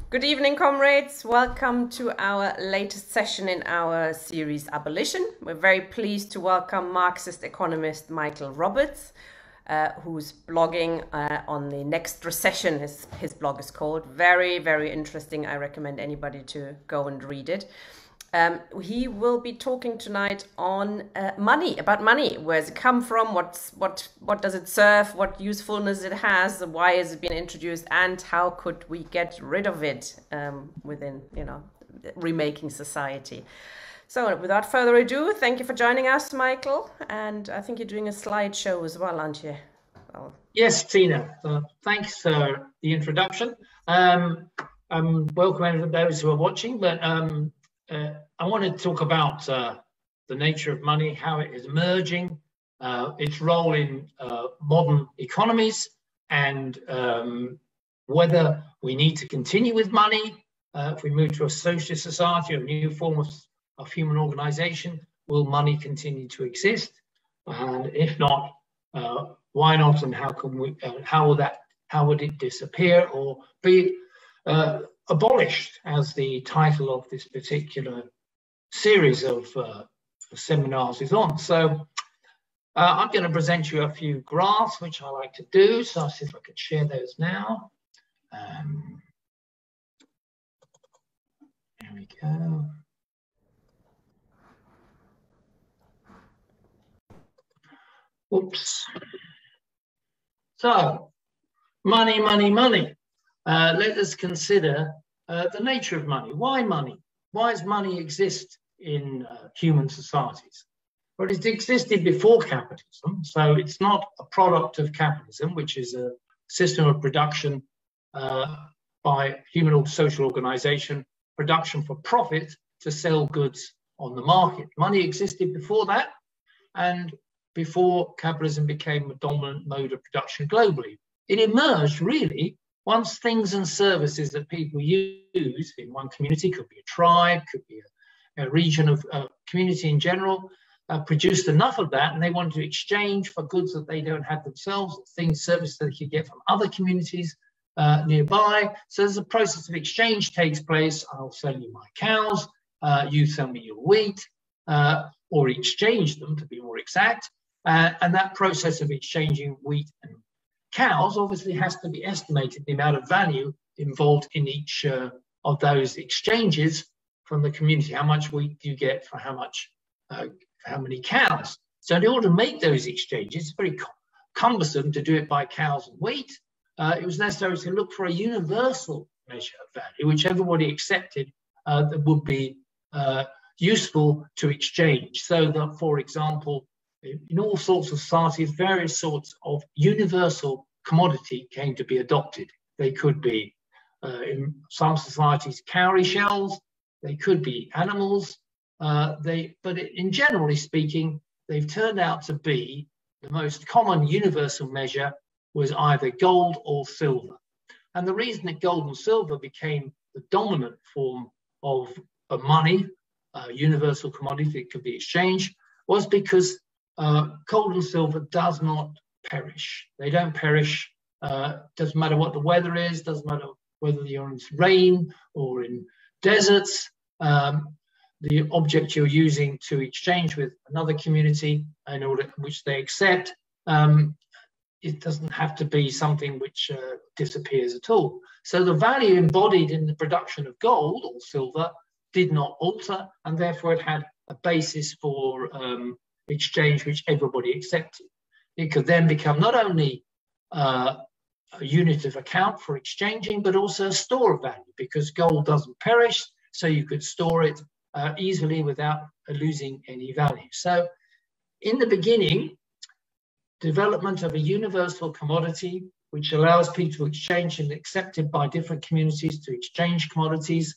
Good evening, comrades. Welcome to our latest session in our series Abolition. We're very pleased to welcome Marxist economist Michael Roberts, who's blogging on the next recession. His blog is called. Very, very interesting. I recommend anybody to go and read it. He will be talking tonight on money, about money. Where does it come from? What does it serve? What usefulness it has? Why has it been introduced? And how could we get rid of it within, remaking society? So, without further ado, thank you for joining us, Michael. And I think you're doing a slideshow as well, aren't you? Well, yes, Tina. Thanks for the introduction. Welcome to those who are watching, but I want to talk about the nature of money, how it is emerging, its role in modern economies, and whether we need to continue with money. If we move to a socialist society or a new form of human organization, will money continue to exist? And if not, why not? And how can we? How would it disappear or be abolished, as the title of this particular series of seminars is on. So I'm going to present you a few graphs, which I like to do. So I'll see if I can share those now. There we go. Oops. So money. Let us consider the nature of money. Why money? Why does money exist in human societies? Well, it existed before capitalism, so it's not a product of capitalism, which is a system of production by human or social organization, production for profit to sell goods on the market. Money existed before that, and before capitalism became a dominant mode of production globally. It emerged really once things and services that people use in one community, could be a tribe, could be a region of community in general, produced enough of that, and they wanted to exchange for goods that they don't have themselves, things, services that they could get from other communities nearby. So there's a process of exchange takes place. I'll sell you my cows, you sell me your wheat, or exchange them to be more exact. And that process of exchanging wheat and cows obviously has to be estimated, the amount of value involved in each of those exchanges from the community. How much wheat do you get for how many cows? So in order to make those exchanges, it's very cumbersome to do it by cows and wheat. It was necessary to look for a universal measure of value, which everybody accepted that would be useful to exchange. So that, for example, in all sorts of societies, various sorts of universal commodity came to be adopted. They could be, in some societies, cowrie shells. They could be animals. But in generally speaking, they've turned out to be the most common universal measure was either gold or silver. And the reason that gold and silver became the dominant form of money, universal commodity that could be exchanged, was because gold and silver does not perish. They don't perish. Doesn't matter what the weather is. Doesn't matter whether you're in rain or in deserts. The object you're using to exchange with another community in order which they accept, it doesn't have to be something which disappears at all. So the value embodied in the production of gold or silver did not alter, and therefore it had a basis for exchange which everybody accepted. It could then become not only a unit of account for exchanging, but also a store of value, because gold doesn't perish, so you could store it easily without losing any value. So in the beginning, development of a universal commodity which allows people to exchange and accepted by different communities to exchange commodities,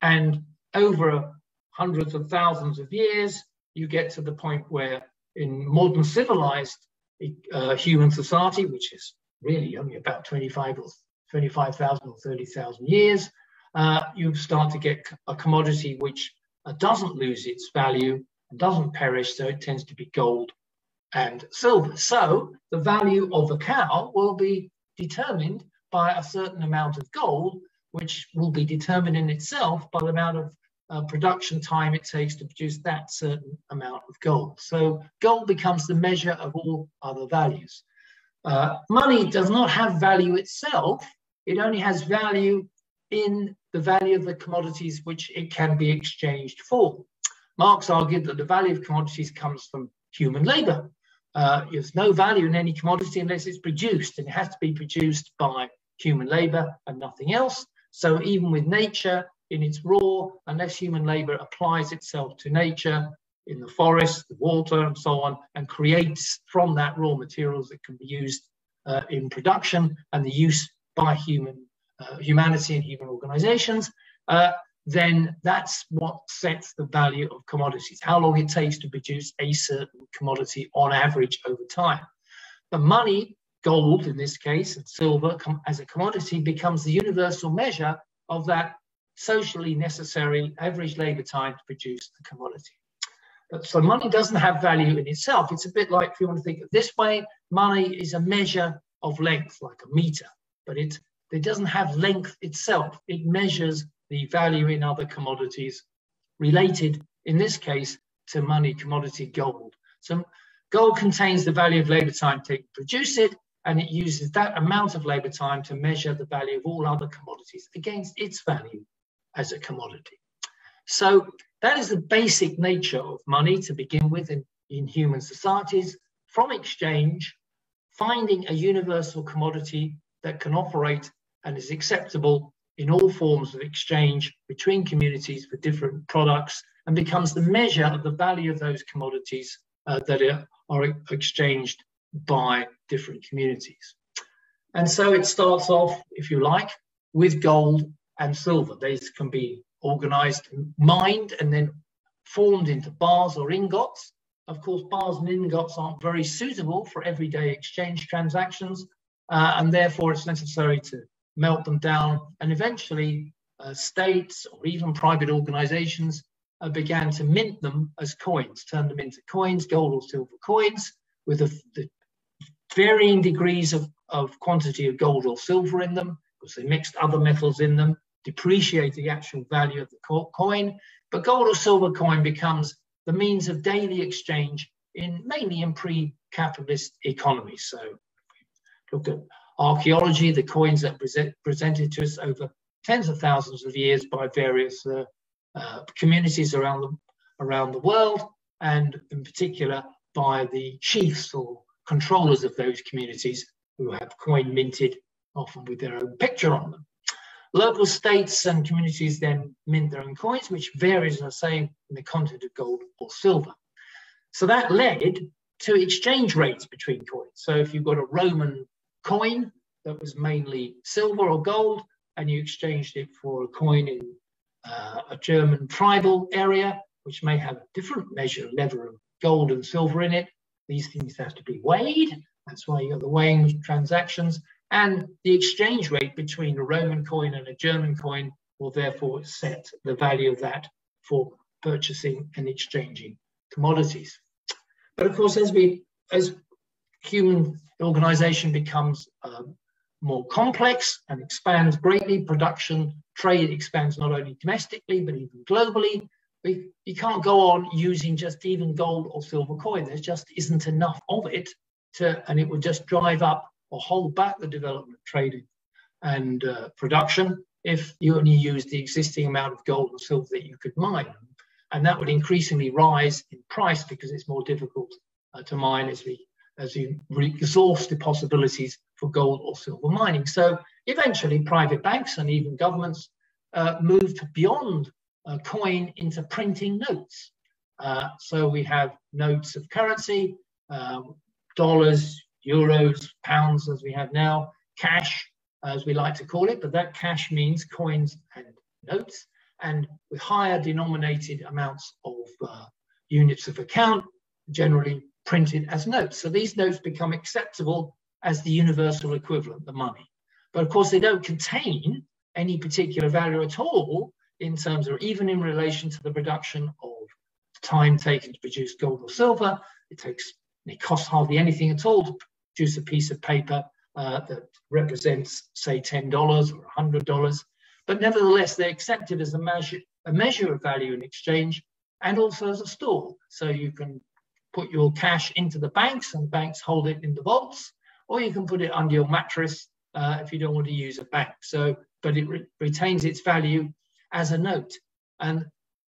and over hundreds of thousands of years, you get to the point where in modern civilized human society, which is really only about 25,000 or 30,000 years, you start to get a commodity which doesn't lose its value and doesn't perish, so it tends to be gold and silver. So the value of a cow will be determined by a certain amount of gold, which will be determined in itself by the amount of production time it takes to produce that certain amount of gold. So gold becomes the measure of all other values. Money does not have value itself. It only has value in the value of the commodities which it can be exchanged for. Marx argued that the value of commodities comes from human labor. There's no value in any commodity unless it's produced, and it has to be produced by human labor and nothing else. So even with nature in its raw, unless human labor applies itself to nature in the forest, the water, and so on, and creates from that raw materials that can be used in production and the use by humanity and human organizations, then that's what sets the value of commodities, how long it takes to produce a certain commodity on average over time. The money, gold in this case, and silver as a commodity becomes the universal measure of that socially necessary average labor time to produce the commodity. But so money doesn't have value in itself. It's a bit like, if you want to think of it this way, money is a measure of length, like a meter, but it doesn't have length itself. It measures the value in other commodities related, in this case, to money, commodity, gold. So gold contains the value of labor time taken to produce it, and it uses that amount of labor time to measure the value of all other commodities against its value as a commodity. So that is the basic nature of money to begin with in human societies. From exchange, finding a universal commodity that can operate and is acceptable in all forms of exchange between communities for different products, and becomes the measure of the value of those commodities that are exchanged by different communities. And so it starts off, if you like, with gold and silver. These can be organized, mined, and then formed into bars or ingots. Of course, bars and ingots aren't very suitable for everyday exchange transactions, and therefore it's necessary to melt them down. And eventually states or even private organizations began to mint them as coins, turn them into coins, gold or silver coins, with the varying degrees of quantity of gold or silver in them, because they mixed other metals in them, depreciate the actual value of the coin. But gold or silver coin becomes the means of daily exchange mainly in pre-capitalist economies. So if we look at archaeology, the coins that presented to us over tens of thousands of years by various communities around the world, and in particular by the chiefs or controllers of those communities who have coin minted, often with their own picture on them. Local states and communities then mint their own coins, which varies, as I say, in the content of gold or silver. So that led to exchange rates between coins. So if you've got a Roman coin that was mainly silver or gold, and you exchanged it for a coin in a German tribal area, which may have a different measure level of gold and silver in it, these things have to be weighed. That's why you got the weighing transactions. And the exchange rate between a Roman coin and a German coin will therefore set the value of that for purchasing and exchanging commodities. But of course, as human organization becomes more complex and expands greatly, production, trade expands not only domestically, but even globally. You can't go on using just even gold or silver coin. There just isn't enough of it, and it would just drive up or hold back the development, trade, and production if you only use the existing amount of gold or silver that you could mine. And that would increasingly rise in price because it's more difficult to mine as you exhaust the possibilities for gold or silver mining. So eventually private banks and even governments moved beyond coin into printing notes. So we have notes of currency, dollars, euros, pounds, as we have now, cash, as we like to call it, but that cash means coins and notes, and with higher denominated amounts of units of account, generally printed as notes. So these notes become acceptable as the universal equivalent, the money. But of course, they don't contain any particular value at all in terms of, even in relation to the production of time taken to produce gold or silver. It costs hardly anything at all to produce a piece of paper that represents, say, $10 or $100. but nevertheless, they're accepted as a measure of value in exchange and also as a store. So you can put your cash into the banks and banks hold it in the vaults, or you can put it under your mattress if you don't want to use a bank. But it retains its value as a note. And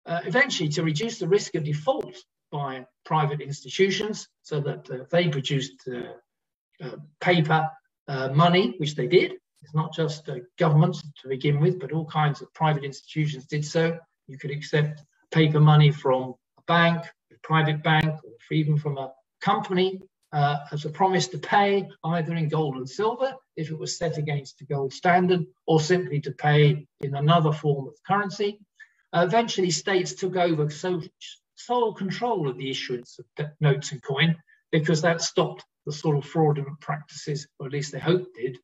eventually, to reduce the risk of default by private institutions, so that they produced paper money, which they did. It's not just governments to begin with, but all kinds of private institutions did so. You could accept paper money from a bank, a private bank, or even from a company as a promise to pay, either in gold and silver, if it was set against the gold standard, or simply to pay in another form of currency. Eventually, states took over sole control of the issuance of notes and coin, because that stopped the sort of fraudulent practices, or at least they hoped did,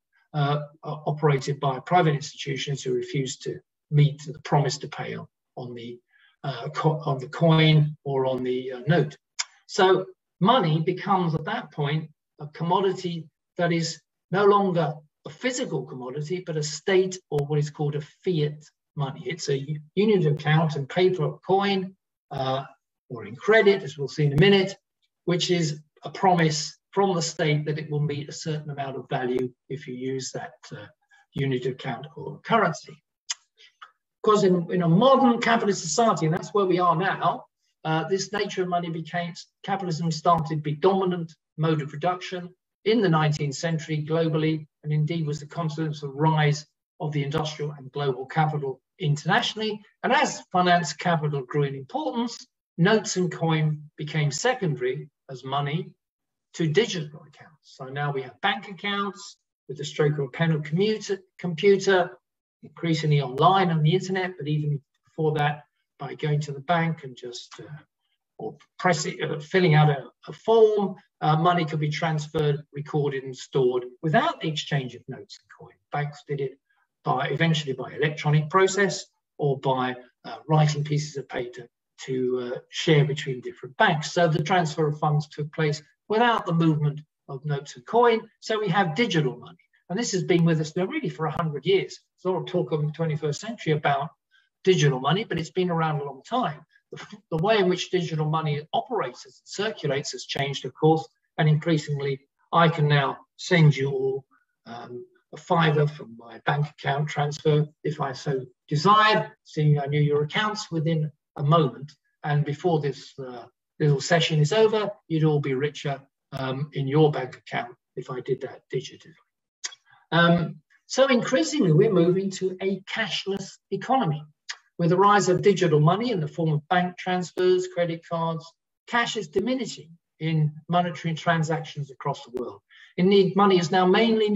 operated by private institutions who refused to meet the promise to pay on the coin or on the note. So money becomes at that point a commodity that is no longer a physical commodity, but a state, or what is called a fiat money. It's a unit of account in paper or coin, or in credit, as we'll see in a minute, which is a promise from the state that it will meet a certain amount of value if you use that unit of account or currency. Because in a modern capitalist society, and that's where we are now, this nature of money capitalism started to be dominant mode of production in the 19th century globally, and indeed was the consequence of the rise of the industrial and global capital internationally. And as finance capital grew in importance, notes and coin became secondary as money to digital accounts. So now we have bank accounts with the stroke of a pen or computer, increasingly online on the internet, but even before that, by going to the bank and just or filling out a form, money could be transferred, recorded, and stored without the exchange of notes and coin. Banks did it eventually by electronic process, or by writing pieces of paper to share between different banks. So the transfer of funds took place without the movement of notes and coin. So we have digital money. And this has been with us now really for 100 years. There's a lot of talk in the 21st century about digital money, but it's been around a long time. The way in which digital money operates and circulates has changed, of course, and increasingly I can now send you all a $5 from my bank account transfer if I so desired, seeing I knew your accounts within a moment. And before this little session is over, you'd all be richer in your bank account if I did that digitally. So increasingly, we're moving to a cashless economy. With the rise of digital money in the form of bank transfers, credit cards, cash is diminishing in monetary transactions across the world. Indeed, money is now mainly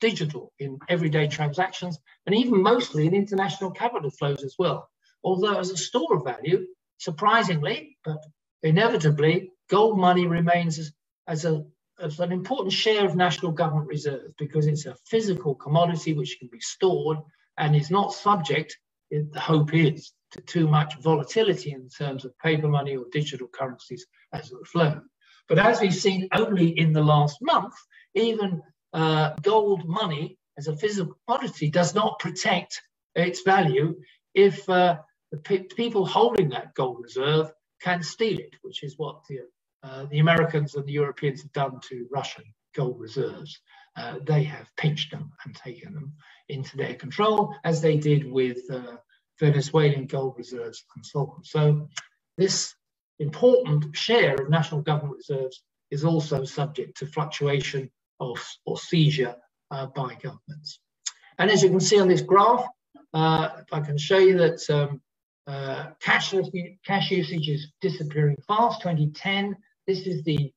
digital in everyday transactions, and even mostly in international capital flows as well. Although as a store of value, surprisingly, but inevitably, gold money remains as an important share of national government reserves, because it's a physical commodity which can be stored and is not subject, the hope is, to too much volatility in terms of paper money or digital currencies as they flow. But as we've seen only in the last month, even gold money as a physical commodity does not protect its value if the people holding that gold reserve can steal it, which is what the Americans and the Europeans have done to Russian gold reserves. They have pinched them and taken them into their control, as they did with Venezuelan gold reserves and so on. So this important share of national government reserves is also subject to fluctuation or seizure by governments. And as you can see on this graph, I can show you that cash usage is disappearing fast. 2010, this is the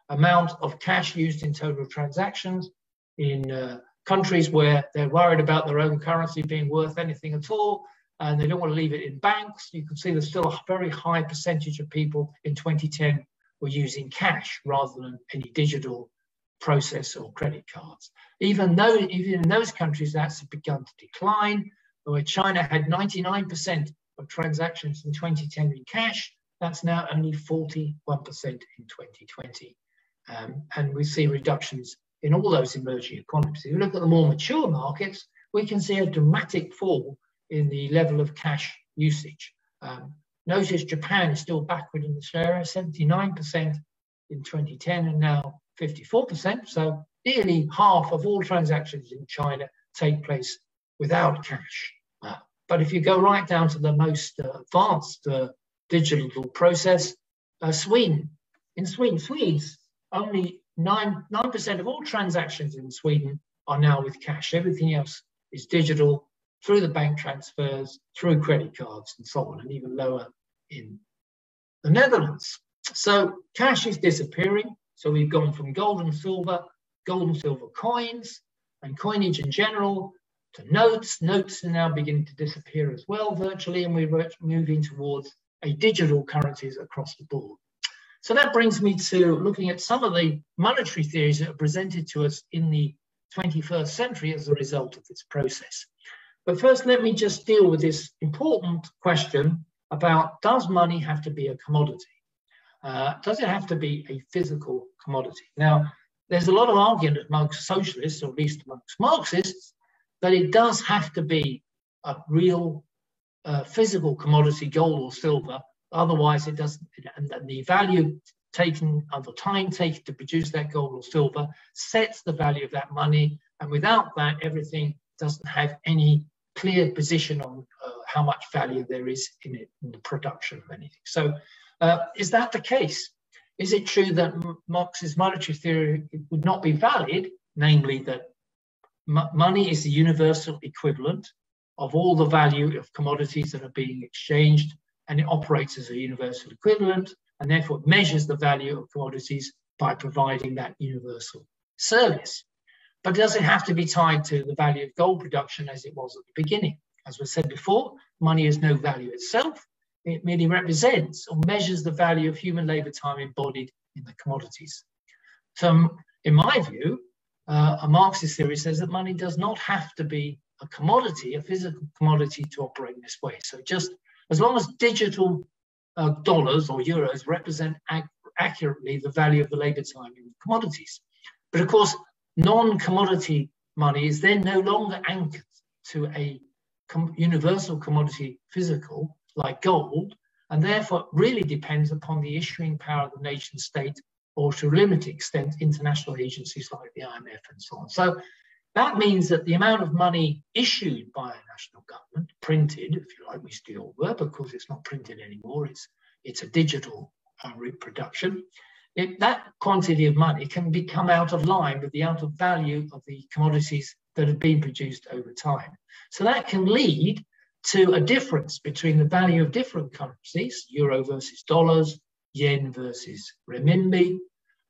amount of cash used in total transactions in countries where they're worried about their own currency being worth anything at all, and they don't want to leave it in banks. You can see there's still a very high percentage of people in 2010 were using cash rather than any digital process or credit cards. Even in those countries, that's begun to decline. Where China had 99% of transactions in 2010 in cash, that's now only 41% in 2020. And we see reductions in all those emerging economies. If you look at the more mature markets, we can see a dramatic fall in the level of cash usage. Notice Japan is still backward in this area, 79% in 2010 and now 54%. So nearly half of all transactions in China take place without cash. But if you go right down to the most advanced digital process, Swedes, only 9% of all transactions in Sweden are now with cash. Everything else is digital, through the bank transfers, through credit cards and so on, and even lower in the Netherlands. So cash is disappearing. So we've gone from gold and silver coins and coinage in general to notes. Notes are now beginning to disappear as well virtually, and we're moving towards a digital currencies across the board. So that brings me to looking at some of the monetary theories that are presented to us in the 21st century as a result of this process. But first, let me just deal with this important question about, does money have to be a commodity? Does it have to be a physical commodity? Now, there's a lot of argument amongst socialists, or at least amongst Marxists, that it does have to be a real physical commodity, gold or silver. Otherwise, it doesn't, and the value taken, or the time taken to produce that gold or silver sets the value of that money. And without that, everything doesn't have any clear position on how much value there is in it, in the production of anything. So is that the case? Is it true that Marx's monetary theory would not be valid, namely that money is the universal equivalent of all the value of commodities that are being exchanged, and it operates as a universal equivalent, and therefore measures the value of commodities by providing that universal service? But does it have to be tied to the value of gold production as it was at the beginning? As was said before, money has no value itself. It merely represents or measures the value of human labor time embodied in the commodities. So in my view, a Marxist theory says that money does not have to be a commodity, a physical commodity, to operate in this way. So just as long as digital dollars or euros represent accurately the value of the labor time in commodities. But of course, non-commodity money is then no longer anchored to a universal commodity physical like gold, and therefore really depends upon the issuing power of the nation state, or to a limited extent international agencies like the IMF and so on. So that means that the amount of money issued by a national government, printed, if you like, we still were, because it's not printed anymore, it's a digital reproduction. That quantity of money can become out of line with the out of value of the commodities that have been produced over time. So that can lead to a difference between the value of different currencies, euro versus dollars, yen versus renminbi,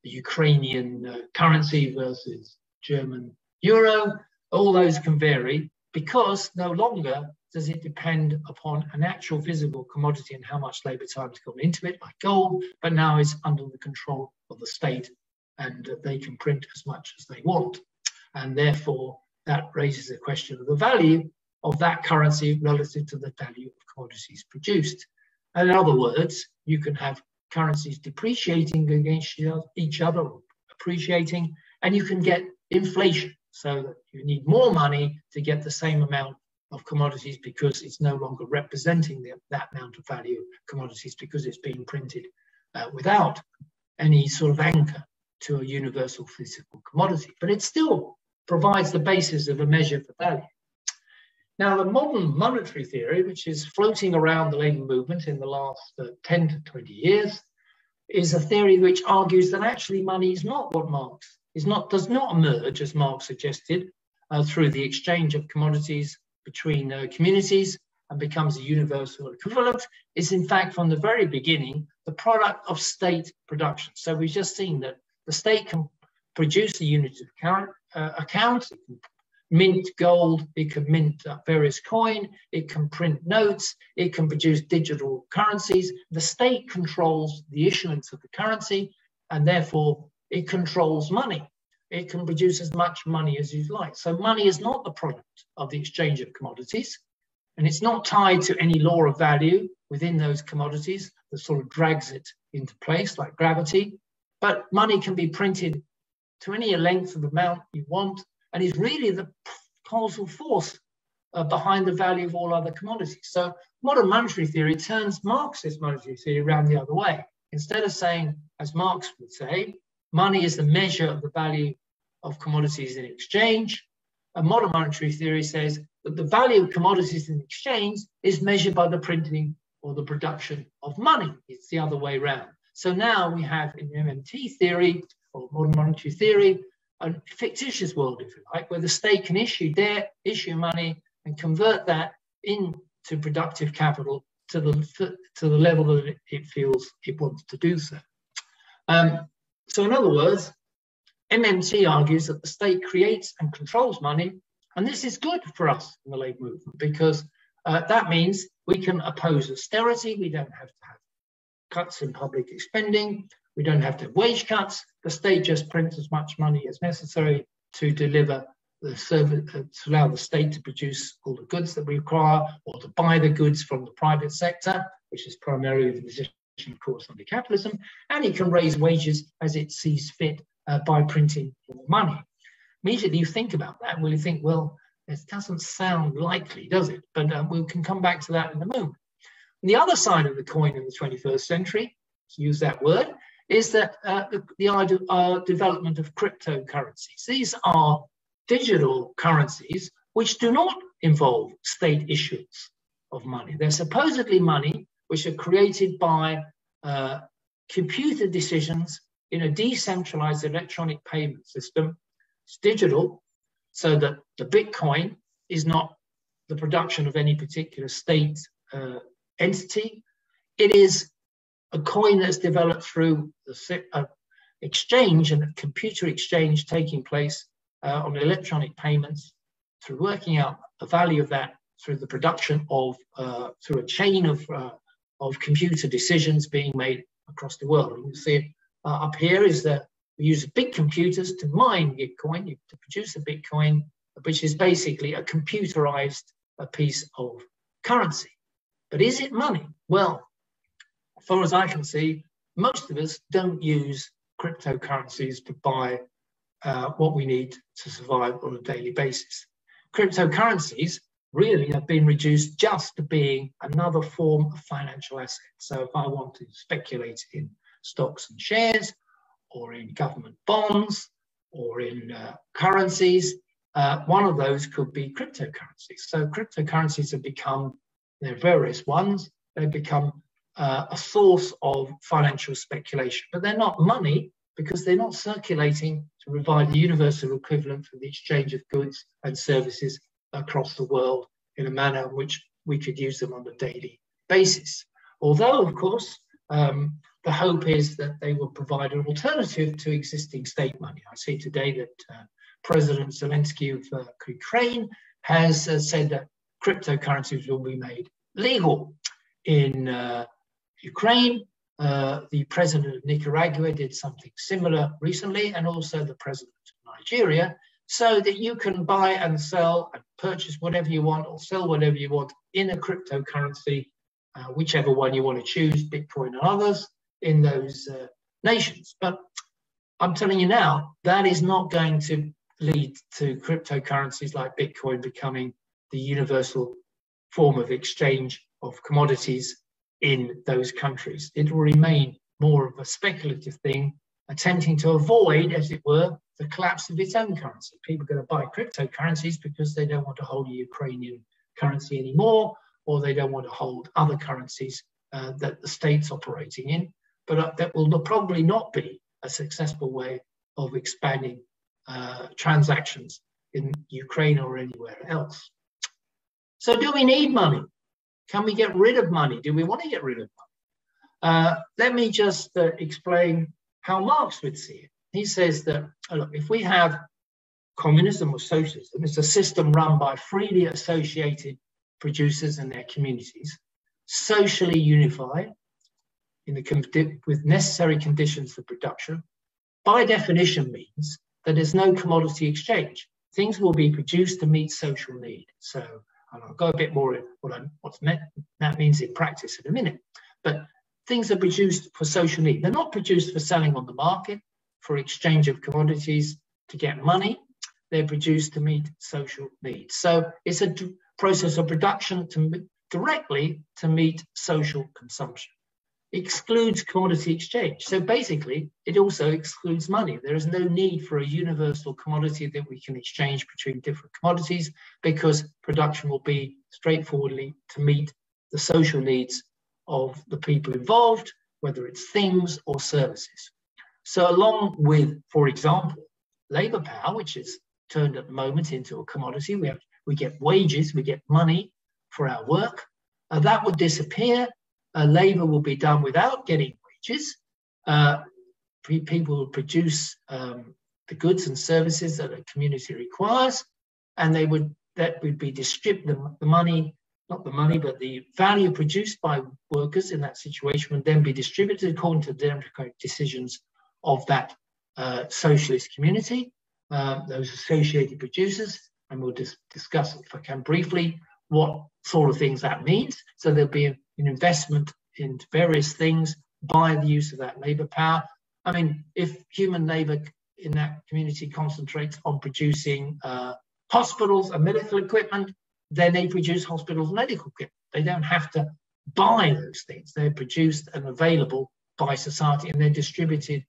the Ukrainian currency versus German euro. All those can vary because no longer does it depend upon an actual physical commodity and how much labor time has gone into it, like gold, but now is under the control of the state, and they can print as much as they want. And therefore, that raises the question of the value of that currency relative to the value of commodities produced. And in other words, you can have currencies depreciating against each other, or appreciating, and you can get inflation. So that you need more money to get the same amount of commodities because it's no longer representing that amount of value of commodities because it's being printed without any sort of anchor to a universal physical commodity. But it still provides the basis of a measure for value. Now, the modern monetary theory, which is floating around the labor movement in the last 10 to 20 years, is a theory which argues that actually money is not what Marx does not emerge, as Marx suggested, through the exchange of commodities between communities and becomes a universal equivalent. It's in fact, from the very beginning, the product of state production. So we've just seen that the state can produce a unit of account, it can mint gold, it can mint various coin, it can print notes, it can produce digital currencies. The state controls the issuance of the currency, and therefore it controls money. It can produce as much money as you like. So money is not the product of the exchange of commodities, and it's not tied to any law of value within those commodities that sort of drags it into place like gravity. But money can be printed to any length of amount you want, and is really the causal force behind the value of all other commodities. So modern monetary theory turns Marxist monetary theory around the other way. Instead of saying, as Marx would say, money is the measure of the value of commodities in exchange, a modern monetary theory says that the value of commodities in exchange is measured by the printing or the production of money. It's the other way around. So now we have in MMT theory, or modern monetary theory, a fictitious world, if you like, where the state can issue debt, issue money, and convert that into productive capital to the level that it feels it wants to do so. So in other words, MMT argues that the state creates and controls money, and this is good for us in the labour movement because that means we can oppose austerity. We don't have to have cuts in public spending. We don't have to have wage cuts. The state just prints as much money as necessary to deliver the service, to allow the state to produce all the goods that we require, or to buy the goods from the private sector, which is primarily the position, of course, under capitalism. And it can raise wages as it sees fit by printing more money. Immediately you think about that, well, you think, well, it doesn't sound likely, does it? But we can come back to that in a moment. And the other side of the coin in the 21st century, to use that word, is that the development of cryptocurrencies. These are digital currencies which do not involve state issuance of money. They're supposedly money which are created by computer decisions in a decentralized electronic payment system. It's digital, so that the Bitcoin is not the production of any particular state entity. It is a coin that's developed through the exchange and a computer exchange taking place on electronic payments, through working out the value of that through the production of, through a chain of computer decisions being made across the world. And you see up here is that we use big computers to mine Bitcoin, to produce a Bitcoin, which is basically a computerized piece of currency. But is it money? Well, as far as I can see, most of us don't use cryptocurrencies to buy what we need to survive on a daily basis. Cryptocurrencies really have been reduced just to being another form of financial asset. So if I want to speculate in stocks and shares, or in government bonds, or in currencies, one of those could be cryptocurrencies. So cryptocurrencies have become, there are various ones, they've become a source of financial speculation, but they're not money because they're not circulating to provide the universal equivalent for the exchange of goods and services across the world in a manner in which we could use them on a daily basis. Although, of course, the hope is that they will provide an alternative to existing state money. I see today that President Zelensky of Ukraine has said that cryptocurrencies will be made legal in Ukraine. The president of Nicaragua did something similar recently, and also the president of Nigeria, so that you can buy and sell and purchase whatever you want or sell whatever you want in a cryptocurrency, whichever one you want to choose, Bitcoin and others, in those nations. But I'm telling you now, that is not going to lead to cryptocurrencies like Bitcoin becoming the universal form of exchange of commodities in those countries. It will remain more of a speculative thing, attempting to avoid, as it were, the collapse of its own currency. People are going to buy cryptocurrencies because they don't want to hold a Ukrainian currency anymore, or they don't want to hold other currencies that the state's operating in. But that will probably not be a successful way of expanding transactions in Ukraine or anywhere else. So do we need money? Can we get rid of money? Do we want to get rid of money? Let me just explain how Marx would see it. He says that, look, if we have communism or socialism, it's a system run by freely associated producers and their communities, socially unified, with necessary conditions for production, by definition means that there's no commodity exchange. Things will be produced to meet social need. So I'll go a bit more in what that means in practice in a minute. But things are produced for social need. They're not produced for selling on the market, for exchange of commodities to get money. they're produced to meet social needs. So it's a process of production directly to meet social consumption. Excludes commodity exchange. So basically, it also excludes money. There is no need for a universal commodity that we can exchange between different commodities, because production will be straightforwardly to meet the social needs of the people involved, whether it's things or services. So along with, for example, labor power, which is turned at the moment into a commodity, we get wages, we get money for our work, that would disappear. Labor will be done without getting wages. People will produce the goods and services that a community requires, and that would be distributed. The money, not the money, but the value produced by workers in that situation would then be distributed according to the democratic decisions of that socialist community, those associated producers, and we'll discuss, if I can briefly, what sort of things that means. So there'll be an investment in various things by the use of that labor power. I mean, if human labor in that community concentrates on producing hospitals and medical equipment, then they produce hospitals and medical equipment. They don't have to buy those things. They're produced and available by society, and they're distributed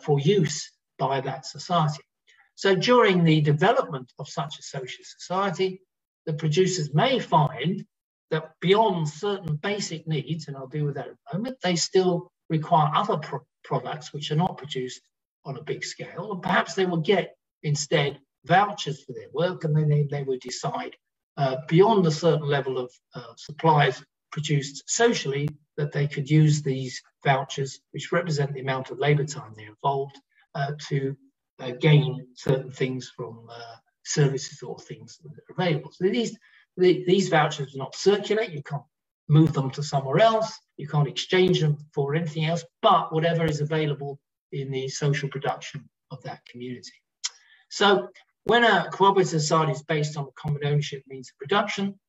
for use by that society. So during the development of such a social society, the producers may find that beyond certain basic needs, and I'll deal with that in a moment, they still require other products which are not produced on a big scale. And perhaps they will get instead vouchers for their work, and then they would decide beyond a certain level of supplies produced socially that they could use these vouchers, which represent the amount of labor time they're involved, to gain certain things from services or things that are available. So these vouchers do not circulate. You can't move them to somewhere else. You can't exchange them for anything else, but whatever is available in the social production of that community. So when a cooperative society is based on a common ownership means of production,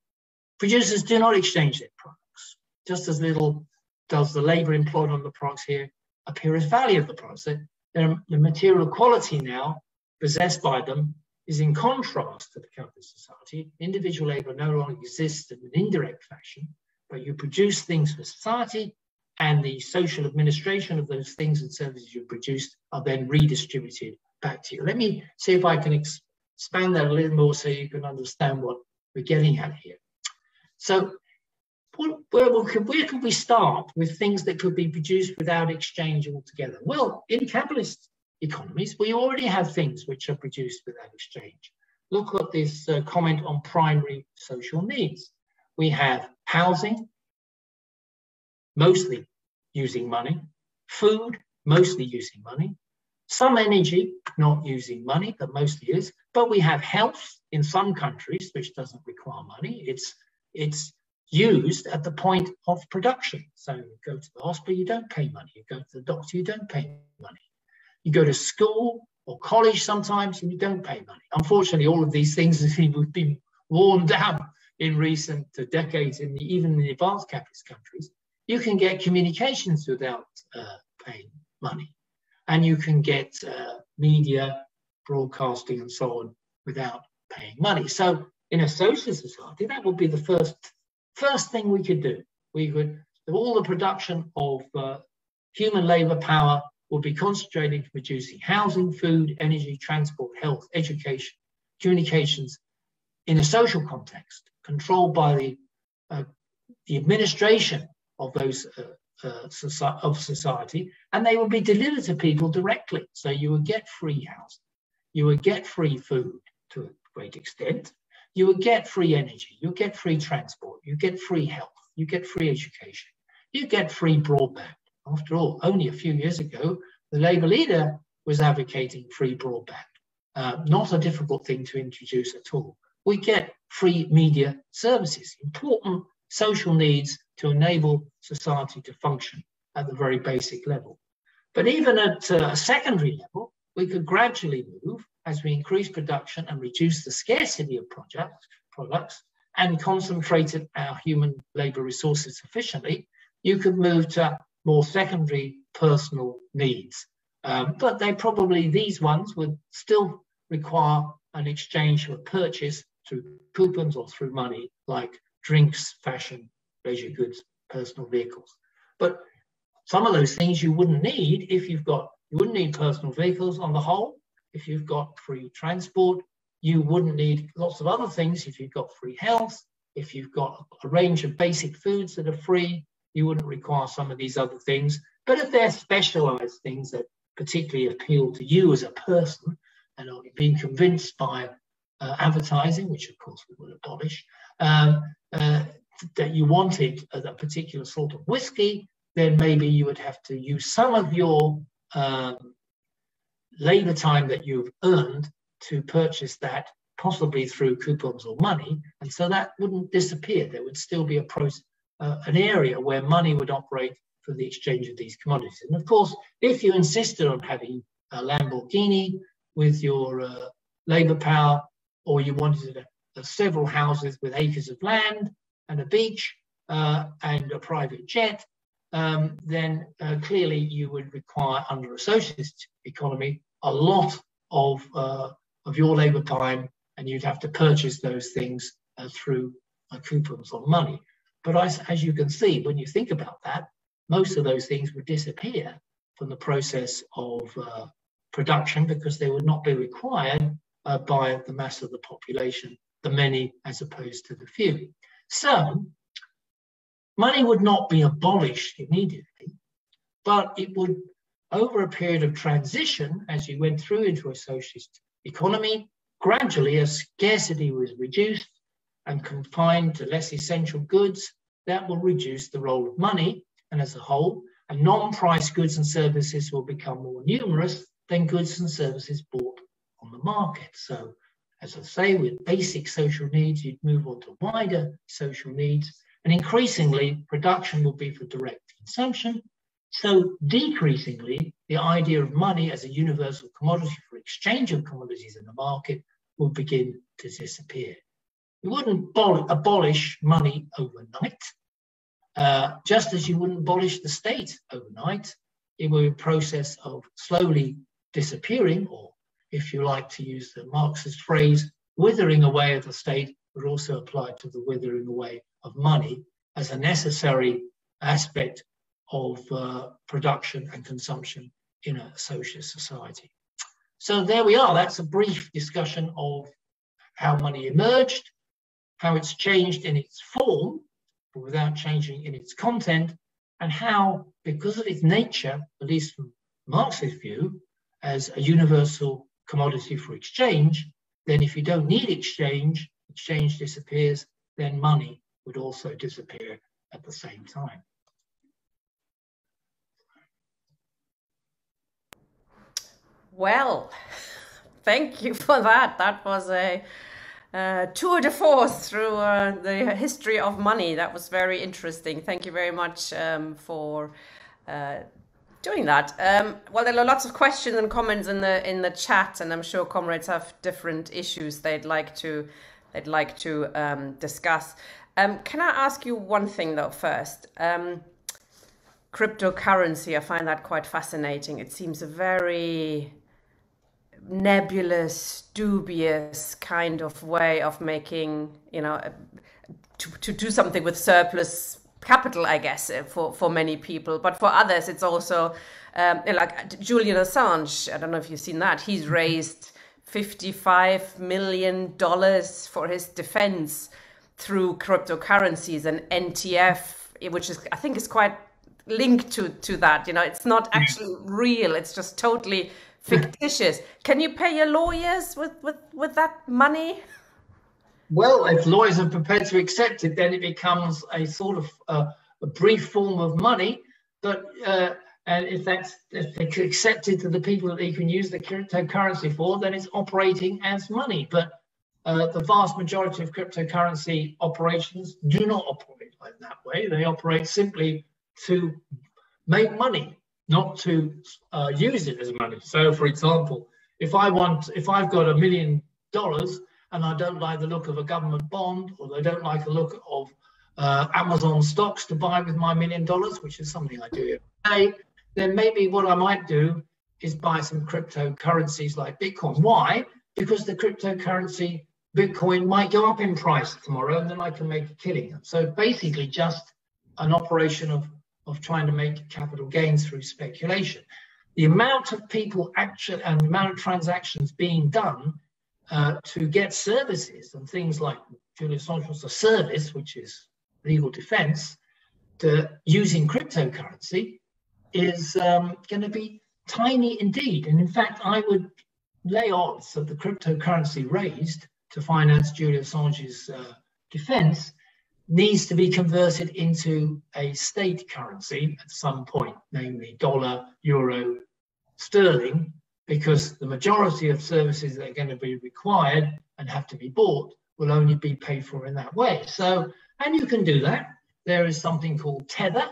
producers do not exchange their products. Just as little does the labor employed on the products here appear as value of the products. So the material quality now possessed by them is in contrast to the capitalist society. Individual labor no longer exists in an indirect fashion, but you produce things for society, and the social administration of those things and services you produced are then redistributed back to you. Let me see if I can expand that a little more so you can understand what we're getting at here. So where could we start with things that could be produced without exchange altogether? Well, in capitalist economies, we already have things which are produced without exchange. Look at this comment on primary social needs. We have housing, mostly using money, food, mostly using money, some energy, not using money, but mostly is, but we have health in some countries, which doesn't require money. It's used at the point of production. So you go to the hospital, you don't pay money. You go to the doctor, you don't pay money. You go to school or college sometimes, and you don't pay money. Unfortunately, all of these things have been worn down in recent decades, even in the advanced capitalist countries. You can get communications without paying money. And you can get media, broadcasting, and so on without paying money. So in a social society, that would be the first thing we could do. We could, all the production of human labor power will be concentrated to producing housing, food, energy, transport, health, education, communications in a social context, controlled by the administration of those of society, and they will be delivered to people directly. So you will get free housing, you will get free food to a great extent, you will get free energy, you get free transport, you get free health, you get free education, you get free broadband. After all, only a few years ago, the Labour leader was advocating free broadband. Not a difficult thing to introduce at all. We get free media services, important social needs to enable society to function at the very basic level. But even at a secondary level, we could gradually move as we increase production and reduce the scarcity of products and concentrated our human labor resources sufficiently. You could move to more secondary personal needs. But these ones would still require an exchange for purchase through coupons or through money, like drinks, fashion, leisure goods, personal vehicles. But some of those things you wouldn't need if you wouldn't need personal vehicles on the whole. If you've got free transport, you wouldn't need lots of other things. If you've got free health, if you've got a range of basic foods that are free, you wouldn't require some of these other things. But if they're specialized things that particularly appeal to you as a person and are being convinced by advertising, which of course we will abolish, that you wanted a particular sort of whiskey, then maybe you would have to use some of your labor time that you've earned to purchase that, possibly through coupons or money. And so that wouldn't disappear. There would still be an area where money would operate for the exchange of these commodities. And of course, if you insisted on having a Lamborghini with your labor power, or you wanted several houses with acres of land and a beach and a private jet, then clearly you would require, under a socialist economy, a lot of your labor time, and you'd have to purchase those things through coupons or money. But as you can see, when you think about that, most of those things would disappear from the process of production, because they would not be required by the mass of the population, the many as opposed to the few. So money would not be abolished immediately, but it would, over a period of transition, as you went through into a socialist economy, gradually as scarcity was reduced and confined to less essential goods, that will reduce the role of money, and as a whole, and non-price goods and services will become more numerous than goods and services bought on the market. So, as I say, with basic social needs, you'd move on to wider social needs, and increasingly, production will be for direct consumption. So decreasingly, the idea of money as a universal commodity for exchange of commodities in the market will begin to disappear. You wouldn't abolish money overnight, just as you wouldn't abolish the state overnight. It will be a process of slowly disappearing, or if you like to use the Marxist phrase, withering away of the state, would also apply to the withering away of money as a necessary aspect of production and consumption in a socialist society. So there we are. That's a brief discussion of how money emerged, how it's changed in its form, but without changing in its content, and how, because of its nature, at least from Marxist view, as a universal commodity for exchange, then if you don't need exchange, exchange disappears, then money would also disappear at the same time. Well, thank you for that. That was a tour de force through the history of money. That was very interesting. Thank you very much for doing that. Well, there are lots of questions and comments in the chat, and I'm sure comrades have different issues they'd like to discuss. Can I ask you one thing though first? Cryptocurrency, I find that quite fascinating. It seems a very nebulous, dubious kind of way of making, to do something with surplus capital, I guess, for many people. But for others, it's also like Julian Assange. I don't know if you've seen that. He's raised $55 million for his defense through cryptocurrencies and NTF, which is, I think, is quite linked to that. It's not actually real. It's just totally fictitious. Can you pay your lawyers with that money? Well, if lawyers are prepared to accept it, then it becomes a sort of a brief form of money. But and if they accept it to the people that they can use the cryptocurrency for, then it's operating as money. But the vast majority of cryptocurrency operations do not operate like that way. They operate simply to make money, not to use it as money. So, for example, if I've got $1 million and I don't like the look of a government bond, or I don't like the look of Amazon stocks to buy with my $1 million, which is something I do every day, then maybe what I might do is buy some cryptocurrencies like Bitcoin. Why? because the cryptocurrency Bitcoin might go up in price tomorrow and then I can make a killing. So basically just an operation of trying to make capital gains through speculation. The amount of people actually and the amount of transactions being done to get services and things like Julian Assange was a service, which is legal defense, to using cryptocurrency is going to be tiny indeed. And in fact, I would lay odds that the cryptocurrency raised to finance Julian Assange's defense needs to be converted into a state currency at some point, namely dollar, euro, sterling, because the majority of services that are going to be required and have to be bought will only be paid for in that way. So, and you can do that. There is something called Tether,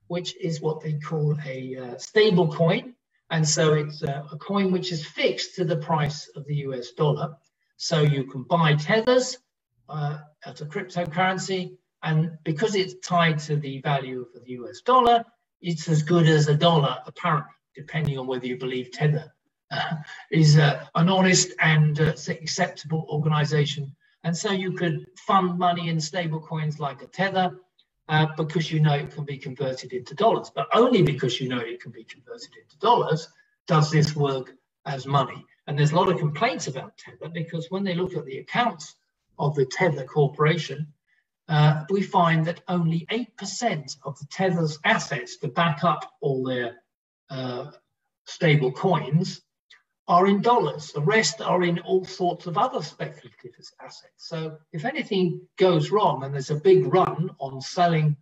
which is what they call a stable coin. And so it's a coin which is fixed to the price of the US dollar. So you can buy tethers as a cryptocurrency. And because it's tied to the value of the US dollar, it's as good as a dollar, apparently, depending on whether you believe Tether is an honest and acceptable organization. And so you could fund money in stable coins like a Tether because you know it can be converted into dollars. But only because you know it can be converted into dollars does this work as money. And there's a lot of complaints about Tether because when they look at the accounts of the Tether Corporation, we find that only 8% of the Tether's assets to back up all their stable coins are in dollars. The rest are in all sorts of other speculative assets. So if anything goes wrong and there's a big run on selling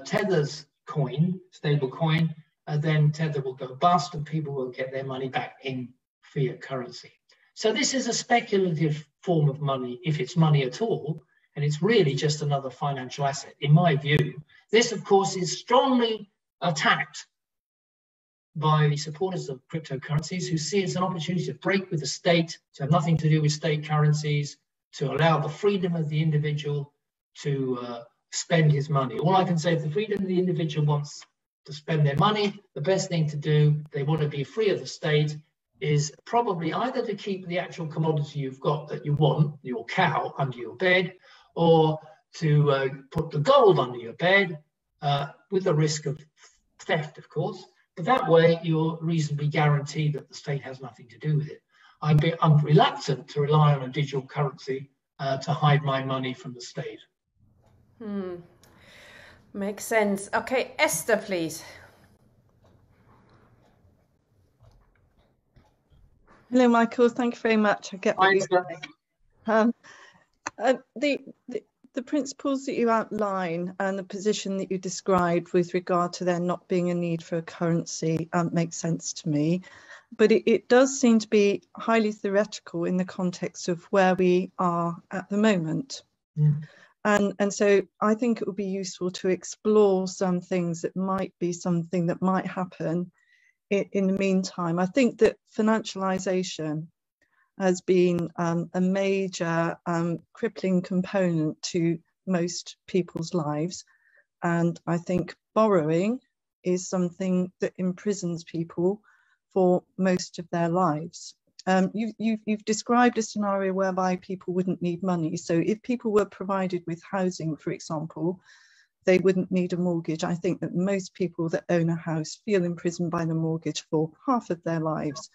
Tether's coin, stable coin, then Tether will go bust and people will get their money back in fiat currency. So this is a speculative form of money, if it's money at all, and it's really just another financial asset. In my view, this, of course, is strongly attacked by the supporters of cryptocurrencies who see it as an opportunity to break with the state, to have nothing to do with state currencies, to allow the freedom of the individual to spend his money. All I can say, if the freedom of the individual wants to spend their money, the best thing to do, they want to be free of the state, is probably either to keep the actual commodity you've got that you want, your cow, under your bed, or to put the gold under your bed with the risk of theft, of course. But that way, you're reasonably guaranteed that the state has nothing to do with it. I'm reluctant to rely on a digital currency to hide my money from the state. Makes sense. Okay, Esther, please. Hello, Michael. Thank you very much. I get what you're saying. The principles that you outline and the position that you described with regard to there not being a need for a currency makes sense to me. But it does seem to be highly theoretical in the context of where we are at the moment. And so I think it would be useful to explore some things that might be something that might happen in the meantime. I think that financialization has been a major crippling component to most people's lives. And I think borrowing is something that imprisons people for most of their lives. You've described a scenario whereby people wouldn't need money. So if people were provided with housing, for example, they wouldn't need a mortgage. I think that most people that own a house feel imprisoned by the mortgage for half of their lives.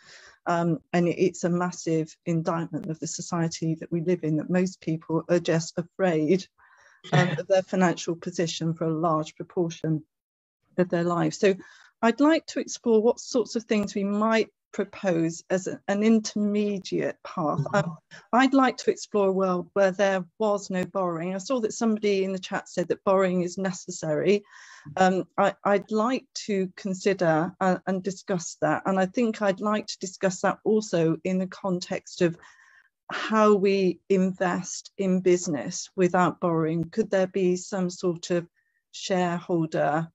And it's a massive indictment of the society that we live in, that most people are just afraid of their financial position for a large proportion of their lives. So I'd like to explore what sorts of things we might propose as an intermediate path. I'd like to explore a world where there was no borrowing. I saw that somebody in the chat said that borrowing is necessary. I'd like to consider and discuss that. And I think I'd like to discuss that also in the context of how we invest in business without borrowing. Could there be some sort of shareholder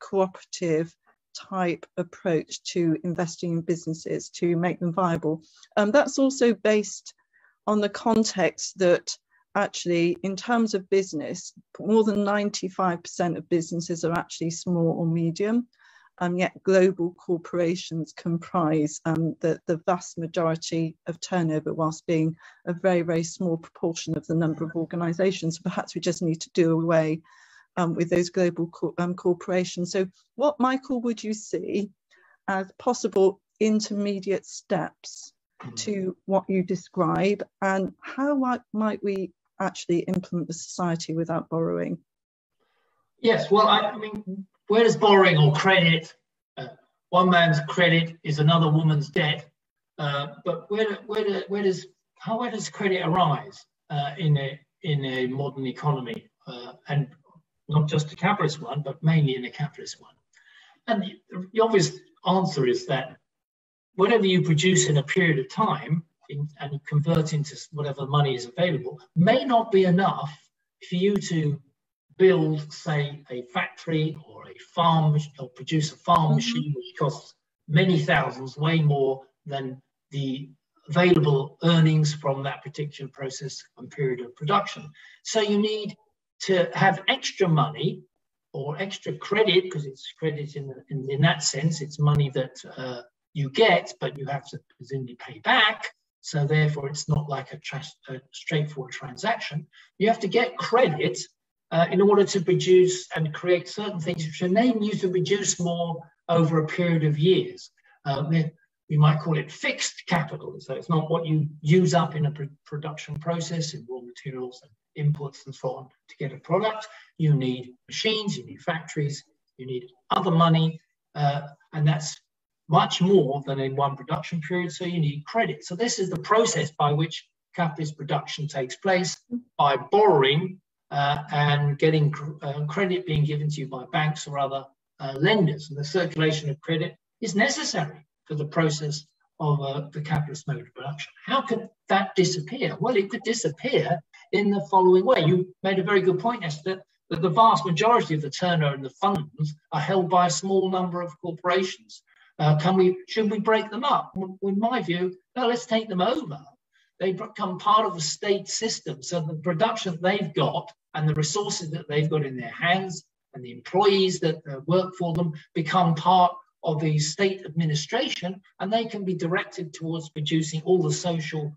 cooperative type approach to investing in businesses to make them viable? That's also based on the context that actually, in terms of business, more than 95% of businesses are actually small or medium. yet global corporations comprise the vast majority of turnover, whilst being a very, very small proportion of the number of organisations. Perhaps we just need to do away with those global corporations. So what, Michael, would you see as possible intermediate steps to what you describe, and how might we actually implement the society without borrowing? Yes, well, I mean, where does borrowing or credit, one man's credit is another woman's debt, but where does credit arise in a modern economy, and not just a capitalist one, but mainly in a capitalist one? And the obvious answer is that whatever you produce in a period of time and convert into whatever money is available may not be enough for you to build, say, a factory or a farm, or produce a farm machine, which costs many thousands, way more than the available earnings from that particular process and period of production. So you need to have extra money or extra credit, because it's credit in that sense. It's money that you get, but you have to presumably pay back. So therefore, it's not like a straightforward transaction. You have to get credit in order to produce and create certain things which enable you to produce more over a period of years. We might call it fixed capital. So it's not what you use up in a production process, in raw materials and inputs and so on to get a product. You need machines, you need factories, you need other money, and that's much more than in one production period, so you need credit. So this is the process by which capitalist production takes place, by borrowing and getting credit being given to you by banks or other lenders. And the circulation of credit is necessary for the process of the capitalist mode of production. How could that disappear? Well, it could disappear in the following way. You made a very good point, Esther, that the vast majority of the turnover and the funds are held by a small number of corporations. Should we break them up? In my view, no, let's take them over. They become part of the state system. So the production they've got and the resources that they've got in their hands and the employees that work for them become part of the state administration, and they can be directed towards producing all the social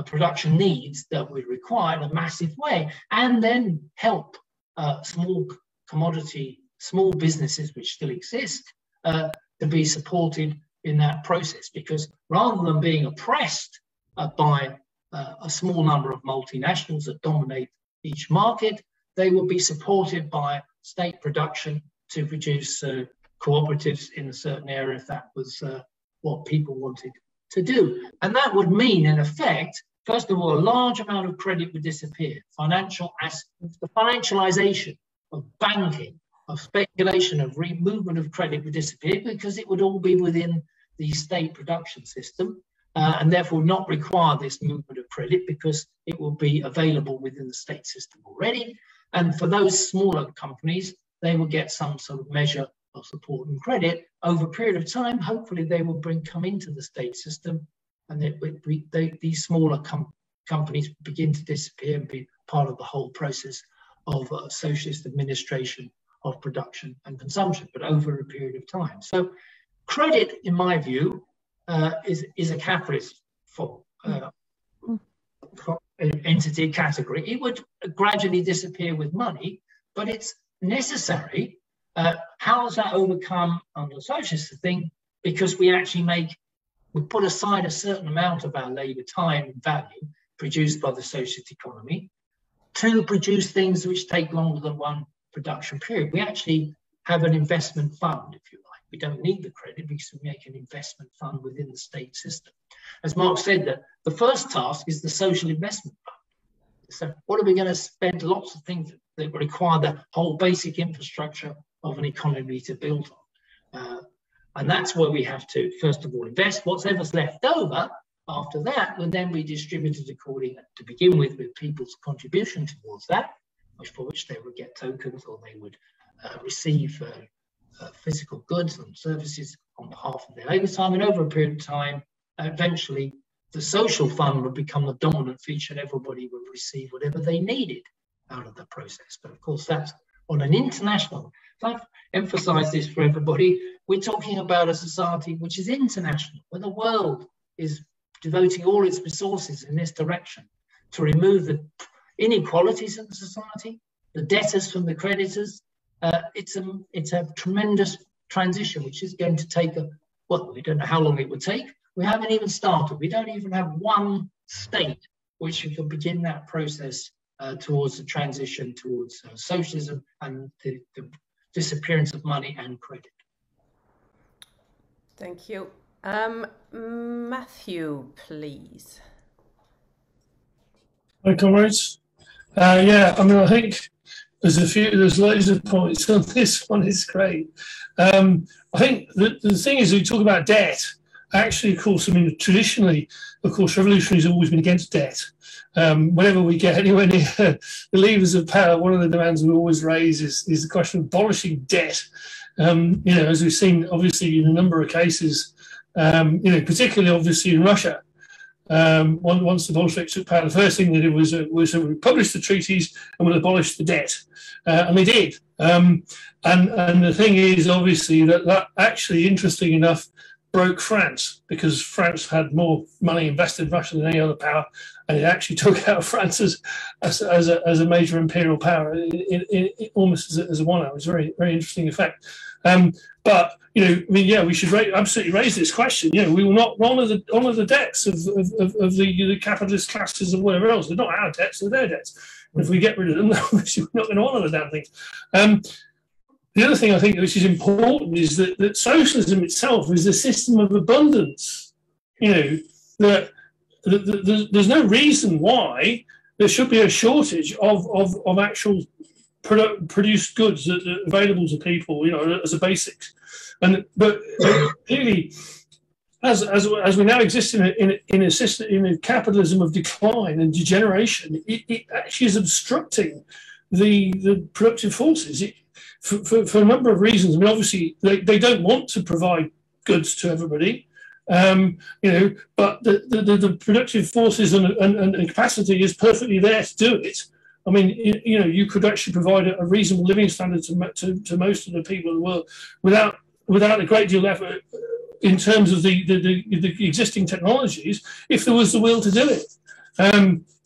production needs that we require in a massive way, and then help small businesses which still exist to be supported in that process. Because rather than being oppressed by a small number of multinationals that dominate each market, they will be supported by state production to produce cooperatives in a certain area if that was what people wanted to do. And that would mean, in effect, first of all, a large amount of credit would disappear. The financialization of banking, of speculation, of movement of credit would disappear, because it would all be within the state production system, and therefore not require this movement of credit, because it will be available within the state system already. And for those smaller companies, they will get some sort of measure of support and credit over a period of time. Hopefully they will come into the state system, and these smaller companies begin to disappear and be part of the whole process of socialist administration of production and consumption, but over a period of time. So credit, in my view, is a capitalist entity category. It would gradually disappear with money, but it's necessary. How is that overcome under the socialist thing? Because we actually we put aside a certain amount of our labour time and value produced by the socialist economy to produce things which take longer than one production period. We actually have an investment fund, if you like. We don't need the credit because we make an investment fund within the state system. As Marx said, that the first task is the social investment fund. So what are we going to spend lots of things that require the whole basic infrastructure of an economy to build on? And that's where we have to, first of all, invest. Whatever's left over after that will then be distributed according, to begin with people's contribution towards that, for which they would get tokens, or they would receive physical goods and services on behalf of their labour time. And over a period of time, eventually the social fund would become the dominant feature, and everybody would receive whatever they needed out of the process. But of course, that's on an international. I've emphasized this for everybody. We're talking about a society which is international, where the world is devoting all its resources in this direction to remove the inequalities in the society, the debtors from the creditors. It's a tremendous transition, which is going to take well, we don't know how long it would take. We haven't even started. We don't even have one state which can begin that process towards the transition towards socialism and the disappearance of money and credit. Thank you. Matthew, please. Hi, comrades. Yeah, I mean, I think there's loads of points on this one. It's great. I think the thing is, we talk about debt. Actually, of course, I mean, traditionally, of course, revolutionaries have always been against debt. Whenever we get anywhere near the levers of power, one of the demands we always raise is the question of abolishing debt. You know, as we've seen, obviously, in a number of cases, you know, particularly obviously in Russia. Once the Bolsheviks took power, the first thing they did was publish the treaties and would abolish the debt, and they did. And the thing is, obviously, that actually, interesting enough, broke France, because France had more money invested in Russia than any other power, and it actually took out France as a major imperial power, almost as a one-out. It was a very, very interesting effect. But you know, I mean, yeah, we should absolutely raise this question. You know, we will not honour the debts of the capitalist classes and whatever else. They're not our debts; they're their debts. And if we get rid of them, we're not going to honour the damn things. The other thing I think which is important is that socialism itself is a system of abundance. You know, there's no reason why there should be a shortage of actual produced goods that are available to people, you know, as a basics. But clearly, as we now exist in a system, in a capitalism of decline and degeneration, it actually is obstructing the productive forces. For a number of reasons. I mean, obviously, they don't want to provide goods to everybody, you know, but the productive forces and capacity is perfectly there to do it. I mean, you know, you could actually provide a reasonable living standard to most of the people in the world without a great deal of effort in terms of the existing technologies, if there was the will to do it.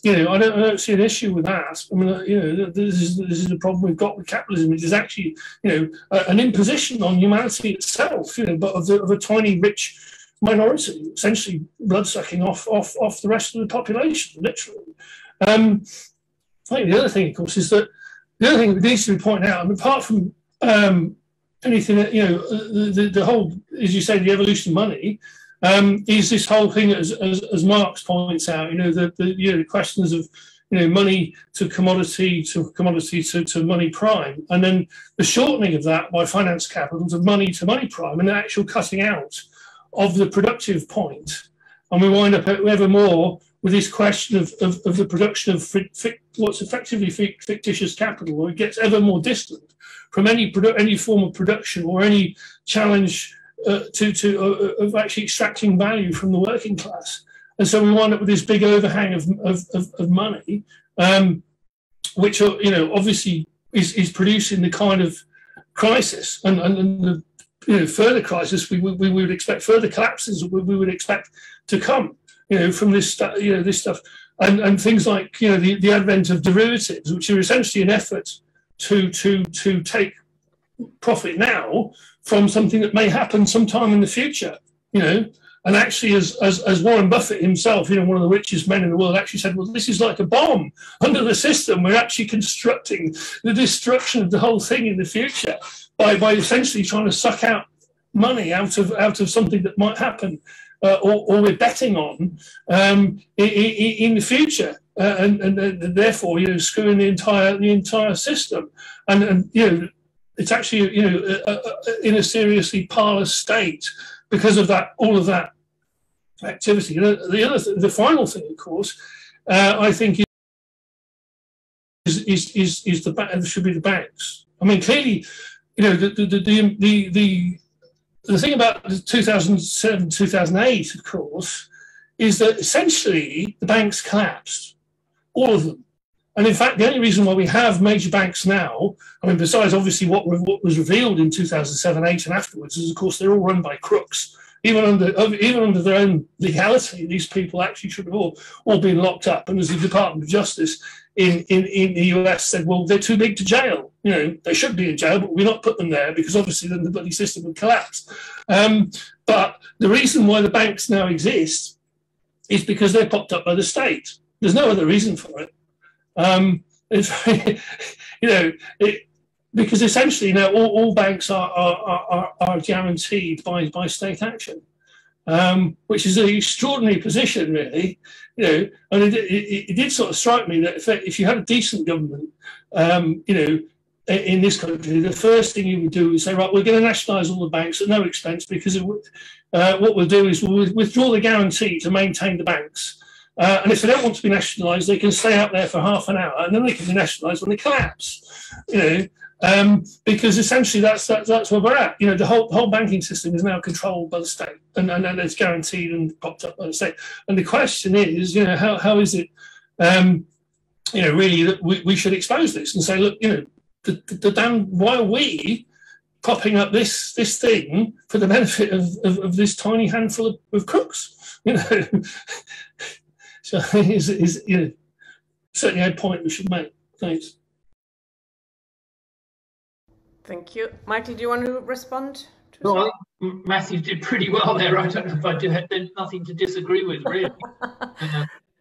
You know, I don't see an issue with that. I mean, you know, this is the problem we've got with capitalism, which is actually, you know, an imposition on humanity itself, you know, but of a tiny rich minority, essentially blood-sucking off the rest of the population, literally. I think the other thing, of course, is that the other thing that needs to be pointed out, I mean, apart from anything that, you know, the whole, as you say, the evolution of money, is this whole thing, as Marx points out, you know, the questions of, you know, money to commodity to money prime, and then the shortening of that by finance capital to money prime, and the actual cutting out of the productive point, and we wind up ever more with this question of the production of what's effectively fictitious capital, or it gets ever more distant from any form of production or any challenge of actually extracting value from the working class. And so we wind up with this big overhang of money, which, you know, obviously is producing the kind of crisis and the, you know, further crisis we would expect, further collapses we would expect to come, you know, from this you know, this stuff, and things like, you know, the advent of derivatives, which are essentially an effort to take profit now from something that may happen sometime in the future, you know. And actually, as Warren Buffett himself, you know, one of the richest men in the world, actually said, well, this is like a bomb under the system. We're actually constructing the destruction of the whole thing in the future by essentially trying to suck out money out of something that might happen, or we're betting on in the future, and therefore, you know, screwing the entire system. And you know, it's actually, you know, in a seriously parlous state because of that, all of that activity. You know, the final thing, of course, I think should be the banks. I mean, clearly, you know, the thing about 2007, 2008, of course, is that essentially the banks collapsed, all of them. And in fact, the only reason why we have major banks now, I mean, besides obviously what was revealed in 2007, 8 and afterwards, is of course they're all run by crooks. Even under their own legality, these people actually should have all been locked up. And as the Department of Justice in the US said, well, they're too big to jail. You know, they should be in jail, but we're not put them there because obviously then the bloody system would collapse. But the reason why the banks now exist is because they're popped up by the state. There's no other reason for it. Because essentially now all banks are guaranteed by state action, which is an extraordinary position, really. You know, and it did sort of strike me that if you had a decent government, in this country, the first thing you would do is say, right, we're going to nationalise all the banks at no expense because what we'll do is we'll withdraw the guarantee to maintain the banks. And if they don't want to be nationalised, they can stay out there for half an hour, and then they can be nationalised when they collapse. You know, because essentially that's where we're at. You know, the whole banking system is now controlled by the state, and it's guaranteed and popped up by the state. And the question is, you know, how is it, really that we should expose this and say, look, you know, the damn, why are we propping up this thing for the benefit of this tiny handful of crooks? You know. So is certainly a point we should make. Thanks. Thank you. Michael, do you want to respond? No, I think Matthew did pretty well there. I don't know if I had nothing to disagree with, really.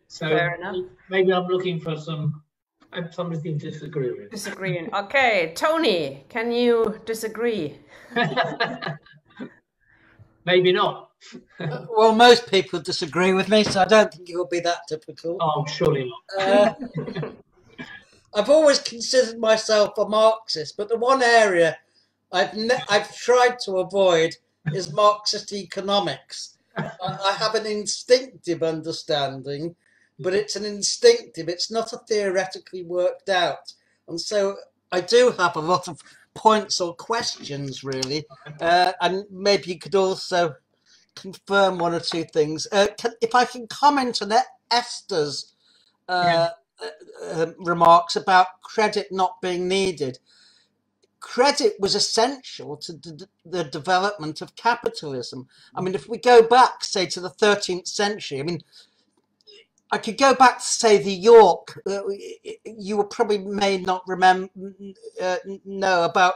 So fair enough. Maybe I'm looking for something to disagree with. Disagreeing. Okay, Tony, can you disagree? Maybe not. Well, most people disagree with me, so I don't think it will be that difficult. Oh, surely not. I've always considered myself a Marxist, but the one area I've tried to avoid is Marxist economics. I have an instinctive understanding, but it's an instinctive, it's not a theoretically worked out. And so I do have a lot of points or questions, really. And maybe you could also confirm one or two things. If I can comment on Esther's remarks about credit not being needed. Credit was essential to the development of capitalism. I mean, if we go back, say, to the 13th century, I mean, I could go back to, say, the York. You will probably may not know about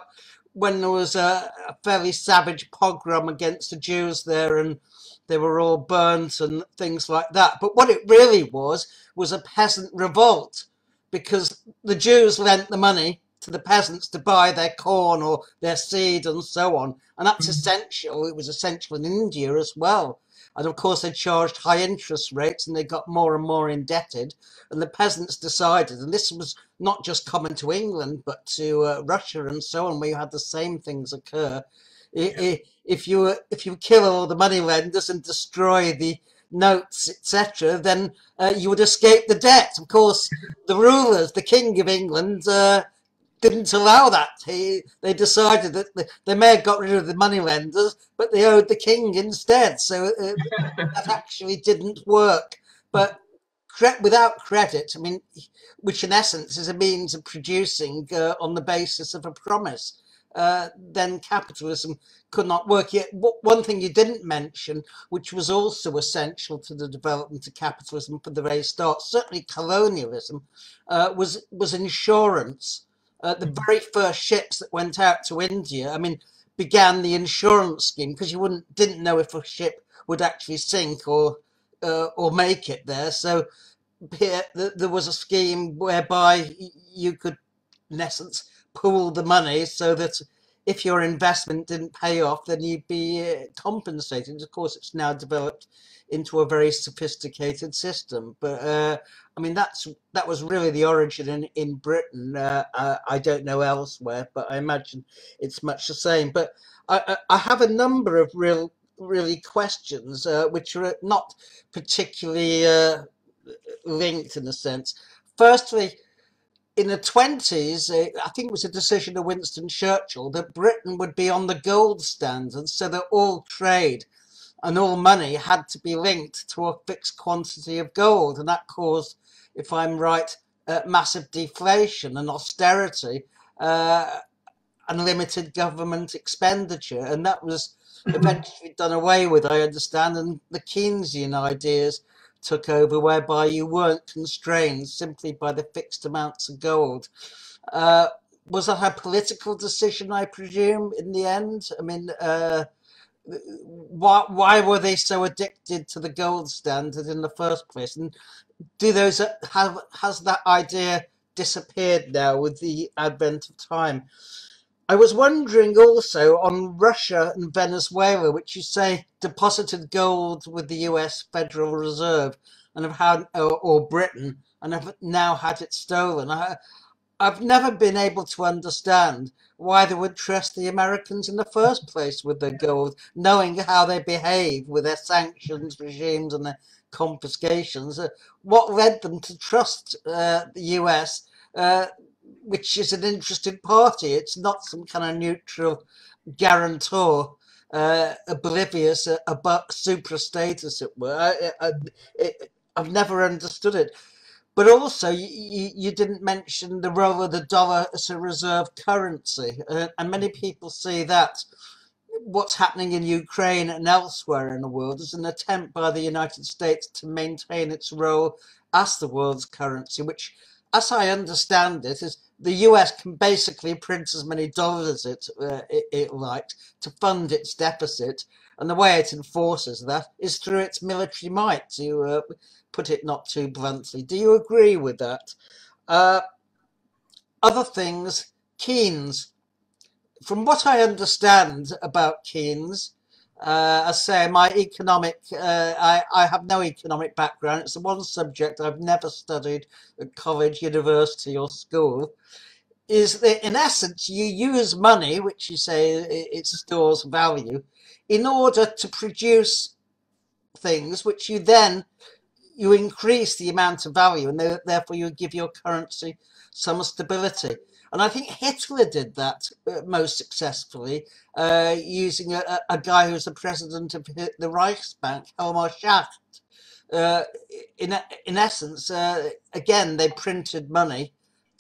when there was a fairly savage pogrom against the Jews there, and they were all burnt and things like that. But what it really was a peasant revolt, because the Jews lent the money to the peasants to buy their corn or their seed and so on. And that's essential. It was essential in India as well. And of course, they charged high interest rates and they got more and more indebted. And the peasants decided, and this was not just common to England, but to Russia and so on, where you had the same things occur. If you kill all the money lenders and destroy the notes, etc., then you would escape the debt. Of course, the rulers, the King of England, didn't allow that. They decided that they may have got rid of the money lenders, but they owed the king instead. So that actually didn't work. But without credit, I mean, which in essence is a means of producing on the basis of a promise, then capitalism could not work. Yet one thing you didn't mention, which was also essential to the development of capitalism from the very start, certainly colonialism, was insurance. The very first ships that went out to India, I mean, began the insurance scheme, because you didn't know if a ship would actually sink or make it there. So here, there was a scheme whereby you could, in essence, pool the money so that if your investment didn't pay off, then you'd be compensated. Of course, it's now developed into a very sophisticated system. But I mean, that was really the origin in Britain. I don't know elsewhere, but I imagine it's much the same. But I have a number of really questions which are not particularly linked in a sense. Firstly, in the 20s, I think it was a decision of Winston Churchill that Britain would be on the gold standard, so that all trade and all money had to be linked to a fixed quantity of gold. And that caused, if I'm right, massive deflation and austerity, unlimited government expenditure, and that was eventually done away with, I understand, and the Keynesian ideas took over, whereby you weren't constrained simply by the fixed amounts of gold. Was that a political decision, I presume, in the end? I mean, why were they so addicted to the gold standard in the first place? And do those has that idea disappeared now with the advent of time? I was wondering also on Russia and Venezuela, which you say deposited gold with the US Federal Reserve and have had, or Britain, and have now had it stolen. I've never been able to understand why they would trust the Americans in the first place with their gold, knowing how they behave with their sanctions regimes and their confiscations. What led them to trust the US, which is an interested party? It's not some kind of neutral guarantor, oblivious about super status, it were. I've never understood it. But also, you didn't mention the role of the dollar as a reserve currency. And many people see that what's happening in Ukraine and elsewhere in the world is an attempt by the United States to maintain its role as the world's currency, which, as I understand it, is the US can basically print as many dollars as it likes to fund its deficit. And the way it enforces that is through its military might, to put it not too bluntly. Do you agree with that? Other things, Keynes. From what I understand about Keynes, I say my economic, I have no economic background. It's the one subject I've never studied at college, university or school. Is that in essence you use money, which you say it stores value, in order to produce things which you increase the amount of value, and therefore you give your currency some stability. And I think Hitler did that most successfully, using a guy who was the president of the Reichsbank, Helmut Schacht. In essence, again, they printed money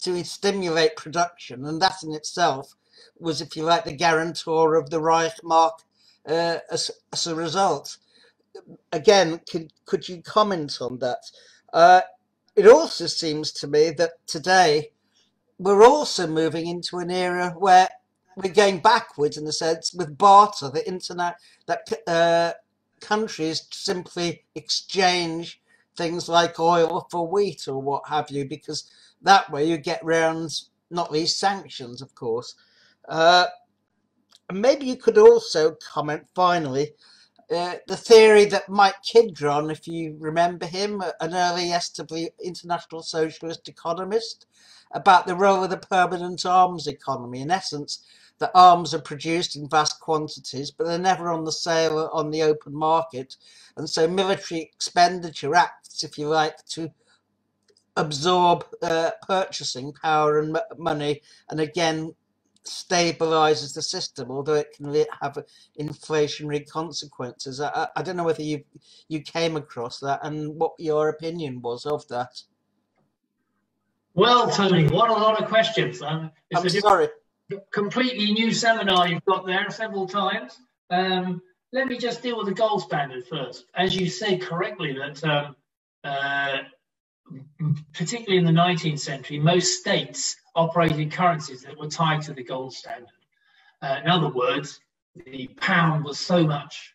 to stimulate production, and that in itself was, if you like, the guarantor of the Reichsmark as a result. Again, could you comment on that? It also sees to me that today we're also moving into an era where we're going backwards, in a sense, with barter, the internet, that countries simply exchange things like oil for wheat or what have you, because that way you get round not least sanctions, of course. And maybe you could also comment, finally, the theory that Mike Kidron, if you remember him, an early international socialist economist, about the role of the permanent arms economy. In essence, the arms are produced in vast quantities, but they're never on the sale on the open market. And so military expenditure acts, if you like, to absorb purchasing power and money, and again stabilizes the system, although it can have inflationary consequences. I don't know whether you came across that and what your opinion was of that. Well, Tony, what a lot of questions. I'm sorry. Completely new seminar you've got there several times. Let me just deal with the gold standard first. As you say correctly, that particularly in the 19th century, most states operated currencies that were tied to the gold standard. In other words, the pound was so much,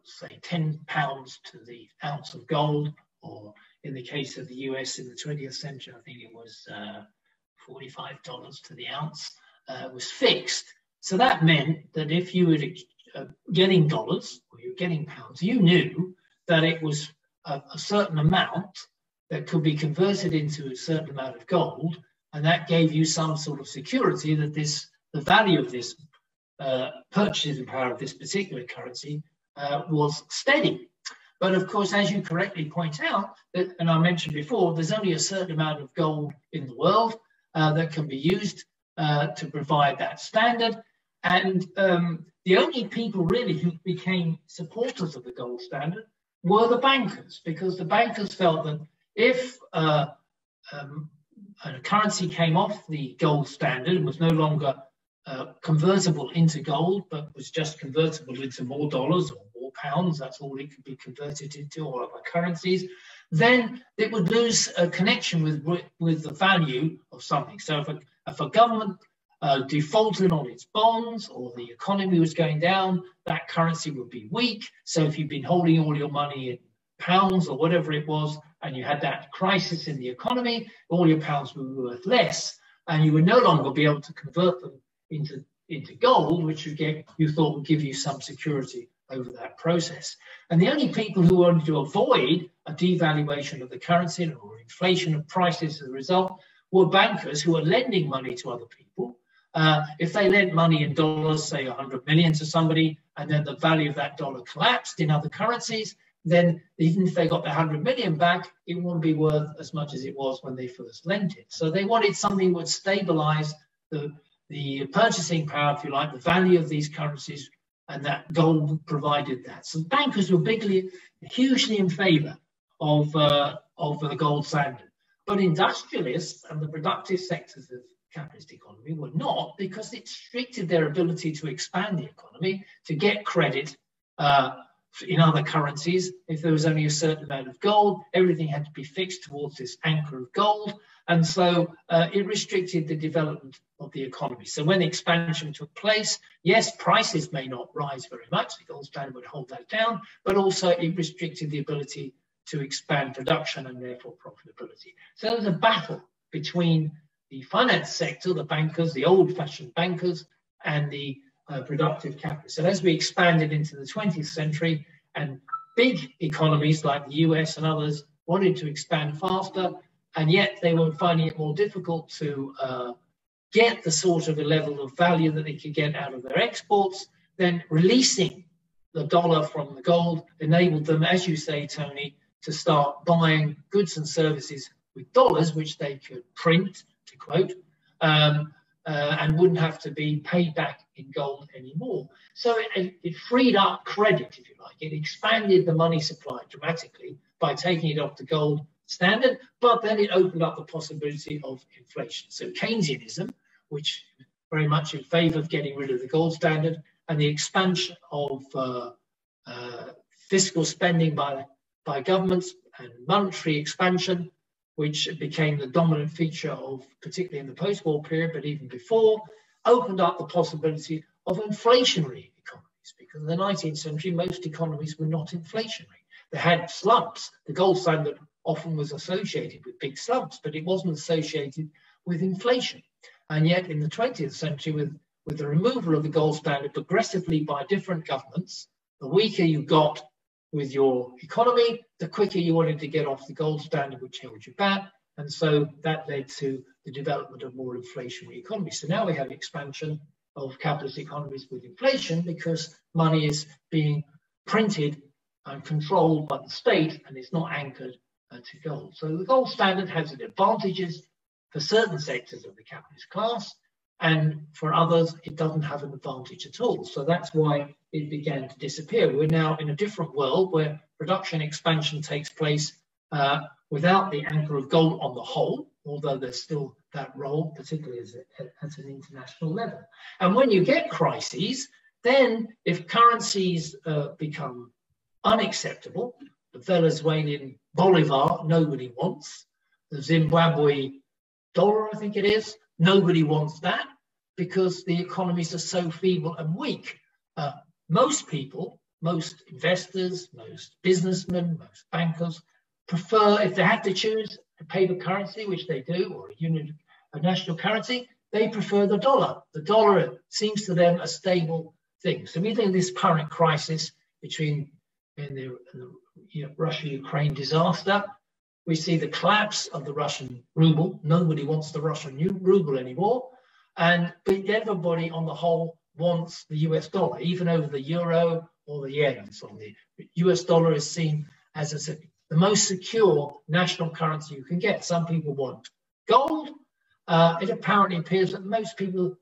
say 10 pounds to the ounce of gold, or in the case of the US in the 20th century, I think it was $45 to the ounce, was fixed. So that meant that if you were getting dollars or you're getting pounds, you knew that it was a certain amount that could be converted into a certain amount of gold, and that gave you some sort of security that the value of this purchasing power of this particular currency was steady. But of course, as you correctly point out, and I mentioned before, there's only a certain amount of gold in the world that can be used to provide that standard. And the only people really who became supporters of the gold standard were the bankers, because the bankers felt that if a currency came off the gold standard and was no longer convertible into gold, but was just convertible into more dollars or more pounds, that's all it could be converted into, or other currencies, then it would lose a connection with the value of something. So if a government defaulted on its bonds, or the economy was going down, that currency would be weak. So if you've been holding all your money in pounds or whatever it was, and you had that crisis in the economy, all your pounds were worth less, and you would no longer be able to convert them into gold, which you thought would give you some security over that process. And the only people who wanted to avoid a devaluation of the currency or inflation of prices as a result were bankers who were lending money to other people. If they lent money in dollars, say 100 million to somebody, and then the value of that dollar collapsed in other currencies, then even if they got the 100 million back, it wouldn't be worth as much as it was when they first lent it. So they wanted something that would stabilize the purchasing power, if you like, the value of these currencies, and that gold provided that. So bankers were hugely in favor of the gold standard. But industrialists and the productive sectors of the capitalist economy were not, because it restricted their ability to expand the economy, to get credit in other currencies. If there was only a certain amount of gold, everything had to be fixed towards this anchor of gold. And so it restricted the development of the economy. So when the expansion took place, yes, prices may not rise very much, the gold standard would hold that down, but also it restricted the ability to expand production and therefore profitability. So there was a battle between the finance sector, the bankers, the old-fashioned bankers, and the productive capitalists. And as we expanded into the 20th century, and big economies like the US and others wanted to expand faster, and yet they were finding it more difficult to get the sort of a level of value that they could get out of their exports, then releasing the dollar from the gold enabled them, as you say, Tony, to start buying goods and services with dollars, which they could print, to quote, and wouldn't have to be paid back in gold anymore. So it freed up credit, if you like. It expanded the money supply dramatically by taking it off the gold standard, but then it opened up the possibility of inflation. So Keynesianism, which very much in favor of getting rid of the gold standard, and the expansion of fiscal spending by governments and monetary expansion, which became the dominant feature of, particularly in the post-war period, but even before, opened up the possibility of inflationary economies, because in the 19th century, most economies were not inflationary. They had slumps. The gold standard often was associated with big slumps, but it wasn't associated with inflation. And yet in the 20th century, with the removal of the gold standard progressively by different governments, the weaker you got with your economy, the quicker you wanted to get off the gold standard, which held you back. And so that led to the development of more inflationary economies. So now we have expansion of capitalist economies with inflation, because money is being printed and controlled by the state and is not anchored to gold. So the gold standard has its advantages for certain sectors of the capitalist class, and for others, it doesn't have an advantage at all. So that's why it began to disappear. We're now in a different world where production expansion takes place without the anchor of gold on the whole, although there's still that role, particularly at an international level. And when you get crises, then if currencies become unacceptable, the Venezuelan bolivar, nobody wants. The Zimbabwe dollar, I think it is, nobody wants that, because the economies are so feeble and weak. Most people, most investors, most businessmen, most bankers prefer, if they have to choose a paper currency, which they do, or a national currency, they prefer the dollar. The dollar seems to them a stable thing. So we think this current crisis between the Russia-Ukraine disaster, we see the collapse of the Russian ruble. Nobody wants the Russian ruble anymore. But everybody on the whole wants the US dollar, even over the euro or the yen. So the US dollar is seen as the most secure national currency you can get. Some people want gold. It apparently appears that most people,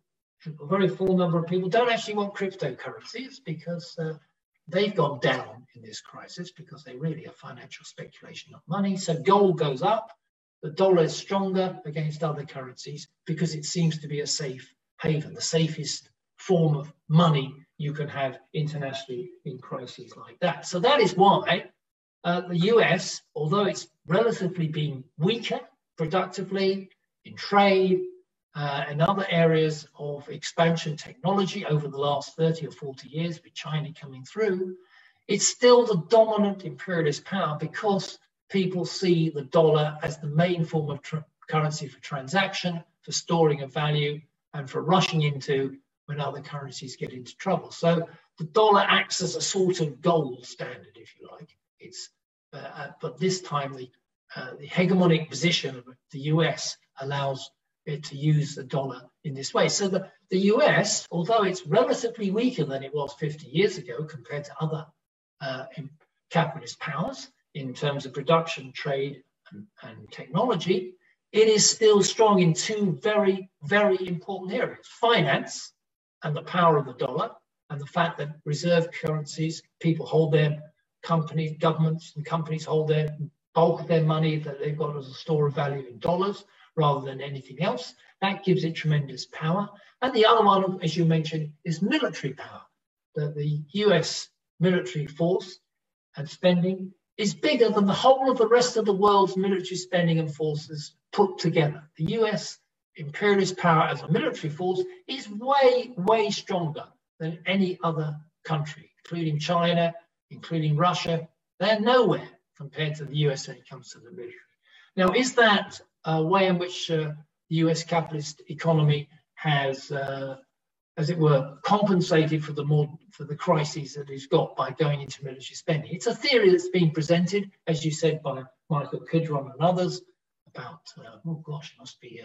a very full number of people, don't actually want cryptocurrencies, because they've gone down in this crisis, because they really are financial speculation, not money. So gold goes up, the dollar is stronger against other currencies because it seems to be a safe haven, the safest form of money you can have internationally in crises like that. So that is why the US, although it's relatively been weaker productively in trade and other areas of expansion technology over the last 30 or 40 years, with China coming through, it's still the dominant imperialist power because people see the dollar as the main form of currency for transaction, for storing of value, and for rushing into when other currencies get into trouble. So the dollar acts as a sort of gold standard, if you like. It's but this time the hegemonic position of the US allows it to use the dollar in this way. So the US, although it's relatively weaker than it was 50 years ago compared to other capitalist powers in terms of production, trade, and technology, it is still strong in two very, very important areas: finance and the power of the dollar, and the fact that reserve currencies, people hold their companies, governments and companies hold their bulk of their money that they've got as a store of value in dollars rather than anything else. That gives it tremendous power. And the other one, as you mentioned, is military power. The US military force and spending is bigger than the whole of the rest of the world's military spending and forces put together. The US imperialist power as a military force is way, way stronger than any other country, including China, including Russia. They're nowhere compared to the US when it comes to the military. Now, is that a way in which the US capitalist economy has, as it were, compensated for the crises that it's got by going into military spending? It's a theory that's been presented, as you said, by Michael Kidron and others about, oh gosh, it must be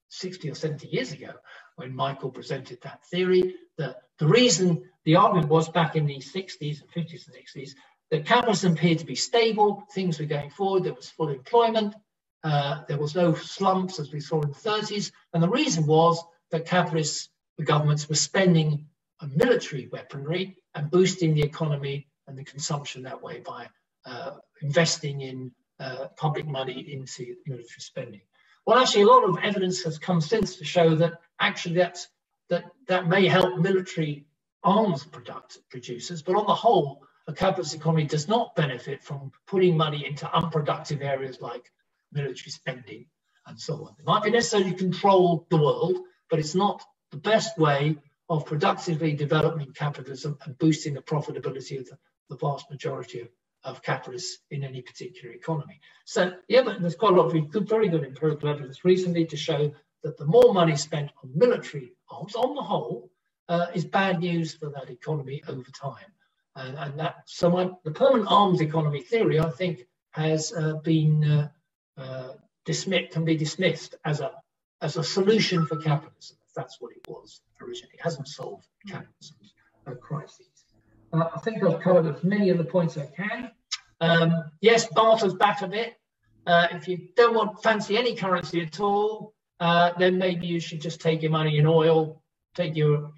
60 or 70 years ago when Michael presented that theory. That the reason, the argument was back in the 60s and 50s and 60s, that capitalism appeared to be stable, things were going forward, there was full employment, there was no slumps as we saw in the 30s, and the reason was that capitalists, the governments, were spending on military weaponry and boosting the economy and the consumption that way by investing in public money into military spending. Well, actually, a lot of evidence has come since to show that actually that may help military arms producers, but on the whole, a capitalist economy does not benefit from putting money into unproductive areas like military spending and so on. It might be necessary to control the world, but it's not the best way of productively developing capitalism and boosting the profitability of the vast majority of capitalists in any particular economy. So yeah, but there's quite a lot of very good empirical evidence recently to show that the more money spent on military arms, on the whole, is bad news for that economy over time. And that the permanent arms economy theory, I think, has been can be dismissed as a solution for capitalism. That's what it was originally. It hasn't solved capitalism's crises. I think I've covered as many of the points I can. Yes, barter's back a bit. If you don't fancy any currency at all, then maybe you should just take your money in oil, take your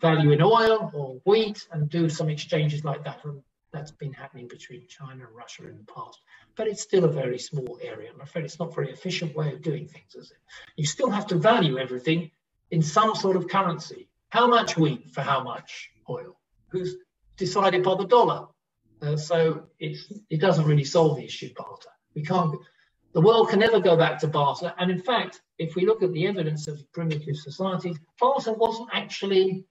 value in oil or wheat and do some exchanges like that. And that's been happening between China and Russia in the past. But it's still a very small area. I'm afraid it's not a very efficient way of doing things, is it? You still have to value everything in some sort of currency. How much wheat for how much oil? Who's decided by the dollar? So it doesn't really solve the issue of barter. The world can never go back to barter. And in fact, if we look at the evidence of primitive societies, barter wasn't actually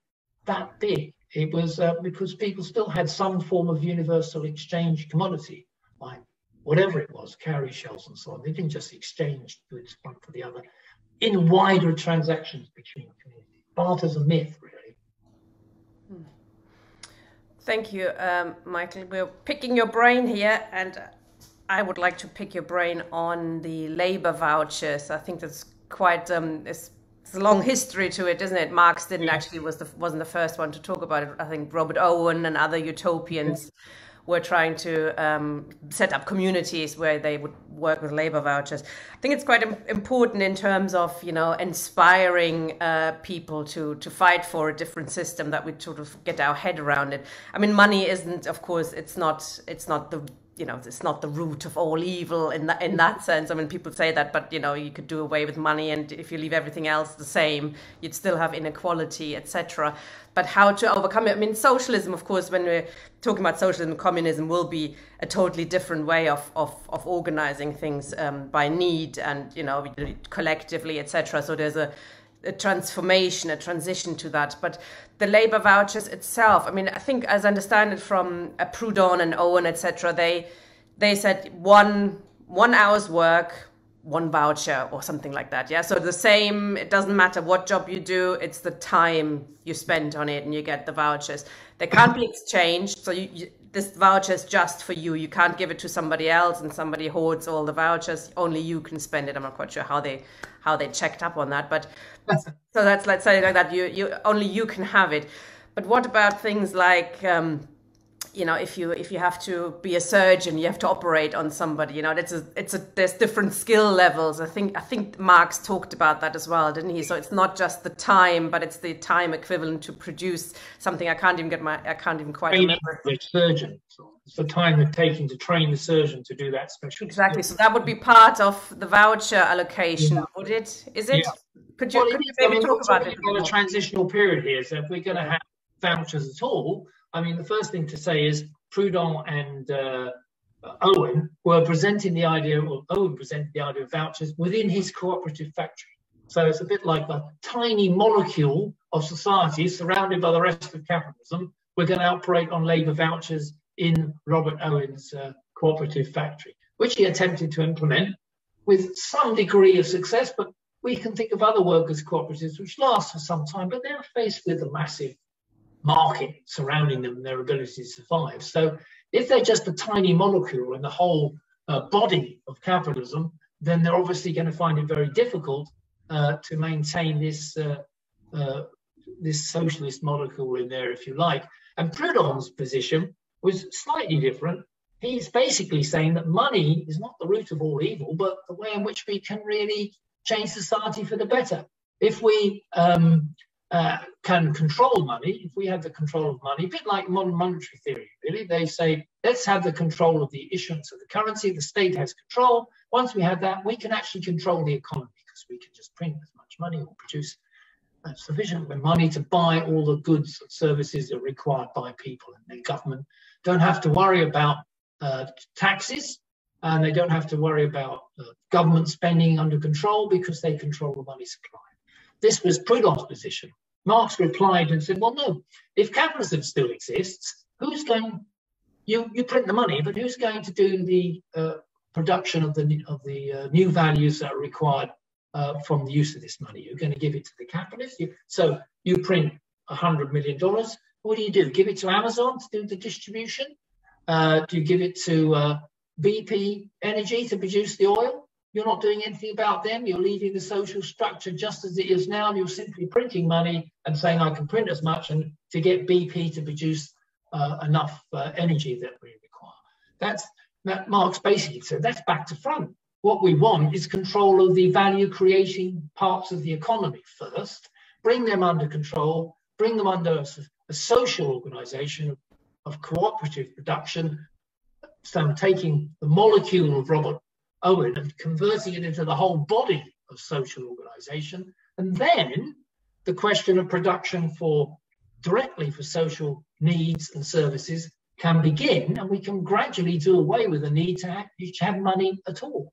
that big. It was because people still had some form of universal exchange commodity, like whatever it was, cowrie shells and so on. They didn't just exchange goods one for the other in wider transactions between communities. Barter's a myth, really. Thank you, Michael. We're picking your brain here, and I would like to pick your brain on the labor vouchers. I think that's quite it's a long history to it, isn't it? Marx wasn't the first one to talk about it. I think Robert Owen and other utopians were trying to set up communities where they would work with labor vouchers. I think it's quite important in terms of, you know, inspiring people to fight for a different system, that we sort of get our head around it. I mean, money isn't, of course, it's not the, you know, it's not the root of all evil in that sense. I mean, people say that, but, you know, you could do away with money, and if you leave everything else the same, you'd still have inequality, etc. But how to overcome it? I mean, socialism, of course, when we're talking about socialism, communism will be a totally different way of organizing things by need and, you know, collectively, etc. So there's a transformation, a transition to that. But the labor vouchers itself, I mean, I think, as I understand it from Proudhon and Owen, etc., they said one hour's work, one voucher, or something like that. Yeah. So the same, it doesn't matter what job you do, it's the time you spend on it and you get the vouchers. They can't be exchanged. So this voucher is just for you. You can't give it to somebody else and somebody hoards all the vouchers. Only you can spend it. I'm not quite sure how they checked up on that, but so that's, let's say like that, you only you can have it. But what about things like, you know, if you have to be a surgeon, you have to operate on somebody, you know, there's different skill levels. I think Marx talked about that as well, didn't he? So it's not just the time, but it's the time equivalent to produce something. I can't even quite remember. The surgeon. So it's the time it's taking to train the surgeon to do that special. Exactly. So that would be part of the voucher allocation, would it? Is it? Yeah. Could you maybe talk about it? We've got a transitional period here, so if we're going to have vouchers at all, I mean, the first thing to say is Proudhon and Owen were presenting the idea, or Owen presented the idea of vouchers within his cooperative factory. So it's a bit like a tiny molecule of society surrounded by the rest of capitalism. We're going to operate on labour vouchers in Robert Owen's cooperative factory, which he attempted to implement with some degree of success. But we can think of other workers' cooperatives which last for some time, but they're faced with a massive market surrounding them and their ability to survive. So if they're just a tiny molecule in the whole body of capitalism, then they're obviously going to find it very difficult to maintain this this socialist molecule in there, if you like. And Proudhon's position was slightly different. He's basically saying that money is not the root of all evil, but the way in which we can really change society for the better. If we can control money, if we have the control of money, a bit like modern monetary theory, really. They say, let's have the control of the issuance of the currency. The state has control. Once we have that, we can actually control the economy, because we can just print as much money or produce sufficient money to buy all the goods and services that are required by people. And the government don't have to worry about taxes, and they don't have to worry about government spending under control, because they control the money supply. This was Proudhon's position. Marx replied and said, well, no, if capitalism still exists, who's going, you print the money, but who's going to do the production of the new values that are required from the use of this money? You're going to give it to the capitalists. So you print $100 million. What do? Give it to Amazon to do the distribution? Do you give it to BP Energy to produce the oil? You're not doing anything about them. You're leaving the social structure just as it is now. You're simply printing money and saying, I can print as much and to get BP to produce enough energy that we require. That Marx basically said, that's back to front. What we want is control of the value creating parts of the economy first, bring them under control, bring them under a social organization of cooperative production. So I'm taking the molecule of Robert Owen and converting it into the whole body of social organization. And then the question of production directly for social needs and services can begin, and we can gradually do away with the need to have money at all.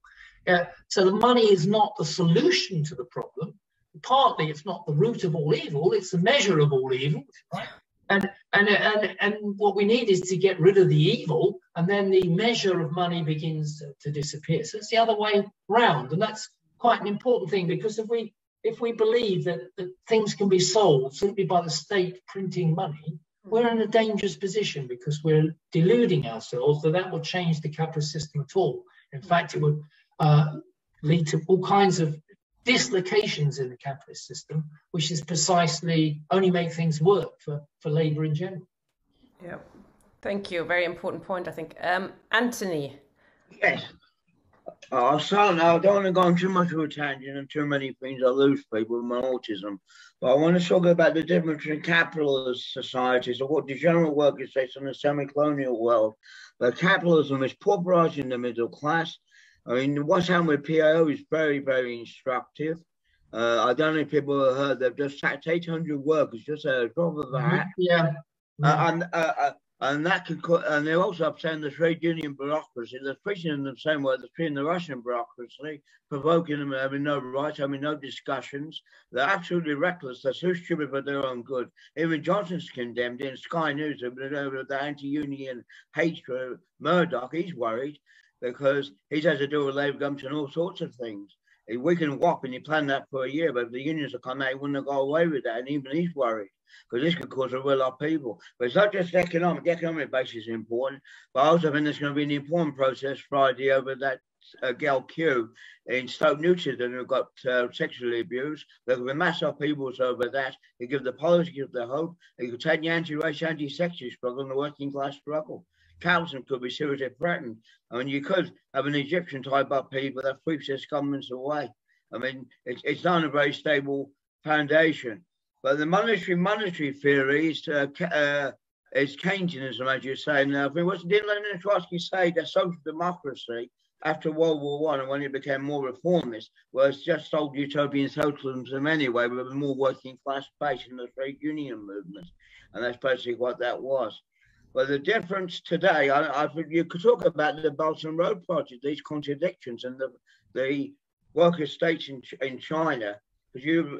So the money is not the solution to the problem. Partly it's not the root of all evil, it's the measure of all evil, right? And what we need is to get rid of the evil, and then the measure of money begins to disappear. So it's the other way round, and that's quite an important thing, because if we believe that things can be solved simply by the state printing money, we're in a dangerous position, because we're deluding ourselves that will change the capitalist system at all. In fact, it would lead to all kinds of dislocations in the capitalist system, which is precisely only make things work for labour in general. Yeah, thank you. Very important point, I think. Anthony. Yes. I'll start now. I don't want to go on too much of a tangent and too many things. I lose people with my autism. But I want to talk about the difference between capitalist societies and what the general workers say in the semi-colonial world. But capitalism is pauperizing the middle class. I mean, what's happened with PAO is very, very instructive. I don't know if people have heard they've just sacked 800 workers just at a drop of a hat. Yeah. And that could, and they're also upsetting the trade union bureaucracy. They're treating them the same way they're treating the Russian bureaucracy, provoking them, having no rights, having no discussions. They're absolutely reckless. They're so stupid for their own good. Even Johnson's condemned in Sky News over the anti-union hatred. Murdoch, he's worried because he has to do with Labour government and all sorts of things. We can whop and you plan that for a year, but if the unions will come out, he wouldn't have got away with that. And even he's worried because this could cause a real upheaval. But it's not just economic. The economic base is important, but I also think there's going to be an important process Friday over that girl Q in Stoke Newington who got sexually abused. There will be mass upheavals over that. It gives the politics the hope. It could take the anti-race, anti-sexist struggle and the working class struggle. Capitalism could be seriously threatened. I mean, you could have an Egyptian type upheaval that sweeps this governments away. I mean, it's not a very stable foundation. But the monetary theory is Keynesianism, as you say. Now, didn't Lenin Trotsky say that social democracy after World War I and when it became more reformist was just old utopian socialism anyway, with a more working class base in the trade union movement. And that's basically what that was. But the difference today, I think you could talk about the Belt and Road Project, these contradictions, and the worker states in China, because you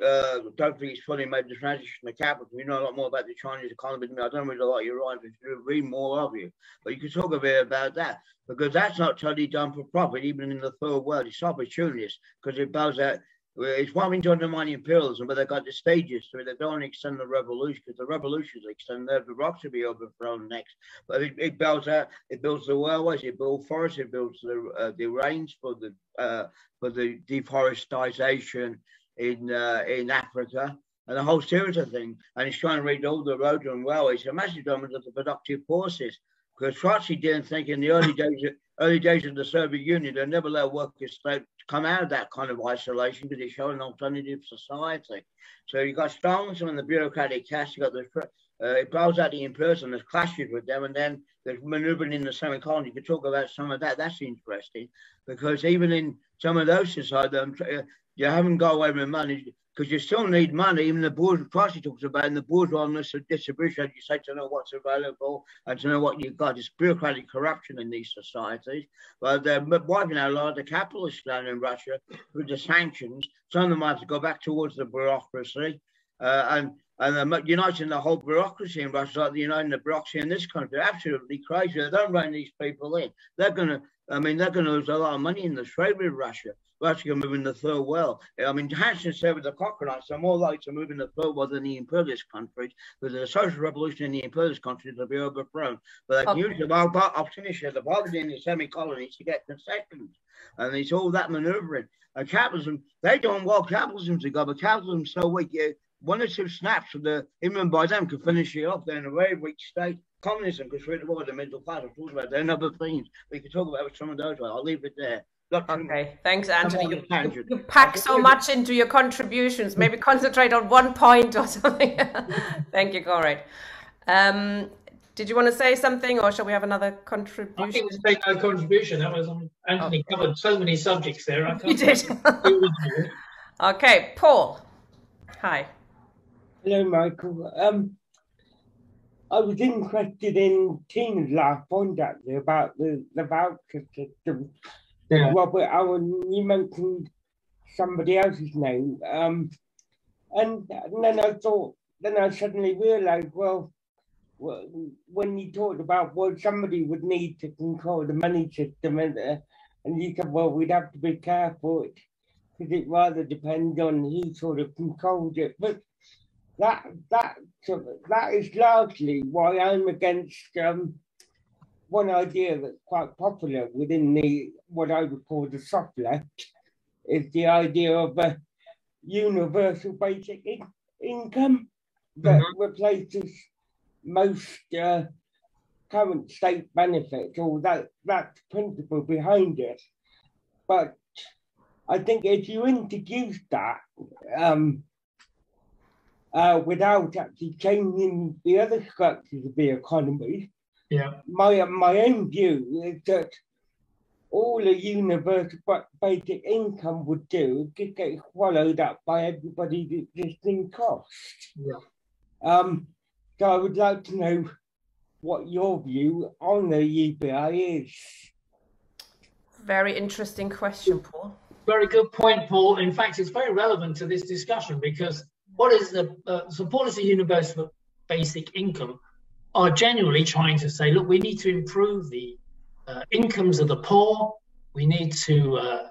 don't think it's fully made the transition to capital. You know a lot more about the Chinese economy than me. I don't read a lot of your writings, read more of you. But you could talk a bit about that, because that's not totally done for profit, even in the third world. It's opportunist, because it bows out. It's one thing to undermine imperialism, but they've got the stages to it. They don't want to extend the revolution, because the revolution is extended. The rocks will be overthrown next. But it builds out. It builds the railways. It builds forests. It builds the rains for the deforestation in Africa, and a whole series of things. And it's trying to read all the roads and railways. A massive dominance of the productive forces. Because Trotsky didn't think in the early days of the Soviet Union, they never let workers come out of that kind of isolation because it showed an alternative society. So you got Stalinism and the bureaucratic caste. You got it blows out the imperialism, there's clashes with them, and then there's maneuvering in the semi-colony. You could talk about some of that. That's interesting because even in some of those societies, you haven't got away with money because you still need money. Even the bourgeois, Trotsky talks about in the bourgeoisness of distribution, as you say, to know what's available and to know what you've got. It's bureaucratic corruption in these societies. But they're wiping out a lot of the capitalists down in Russia with the sanctions. Some of them have to go back towards the bureaucracy and uniting the whole bureaucracy in Russia, like uniting the bureaucracy in this country. They're absolutely crazy. They don't rein these people in. They're going to lose a lot of money in the trade with Russia. Russia can move in the third world. I mean, Hansen said with the coconuts, are more likely to move in the third world than the imperialist countries, because the social revolution in the imperialist countries will be overthrown. But they can use I'll finish here, the poverty in the semi-colonies to get concessions. And it's all that maneuvering. And capitalism, they're doing well, capitalism's a go, but capitalism's so weak. One or two snaps of even by them could finish it off. They're in a very weak state. Communism could treat the world, the middle class. I've talked about. There are other things we could talk about some of those. I'll leave it there. Okay, thanks, Anthony. You pack so much into your contributions. Maybe concentrate on one point or something. Thank you, Conrad. Did you want to say something, or shall we have another contribution? I think we'll take no contribution. That was Anthony covered so many subjects there. He did. Okay, Paul. Hi. Hello, Michael. I was interested in Tina's last point actually about the voucher system. Yeah. Robert Owen, you mentioned somebody else's name, and then I suddenly realised, well, when you talked about somebody would need to control the money system, and you said, well, we'd have to be careful because it rather depends on who sort of controls it. But that is largely why I'm against one idea that's quite popular within what I would call the soft left is the idea of a universal basic income that replaces most current state benefits, or that's the principle behind it. but I think if you introduce that without actually changing the other structures of the economy, my own view is that all a universal basic income would do is just get swallowed up by everybody's existing costs. So I would like to know what your view on the UBI is. Very interesting question, Paul. Very good point, Paul. In fact, it's very relevant to this discussion, because what is the supporters of universal basic income are genuinely trying to say, look, we need to improve the incomes of the poor. We need to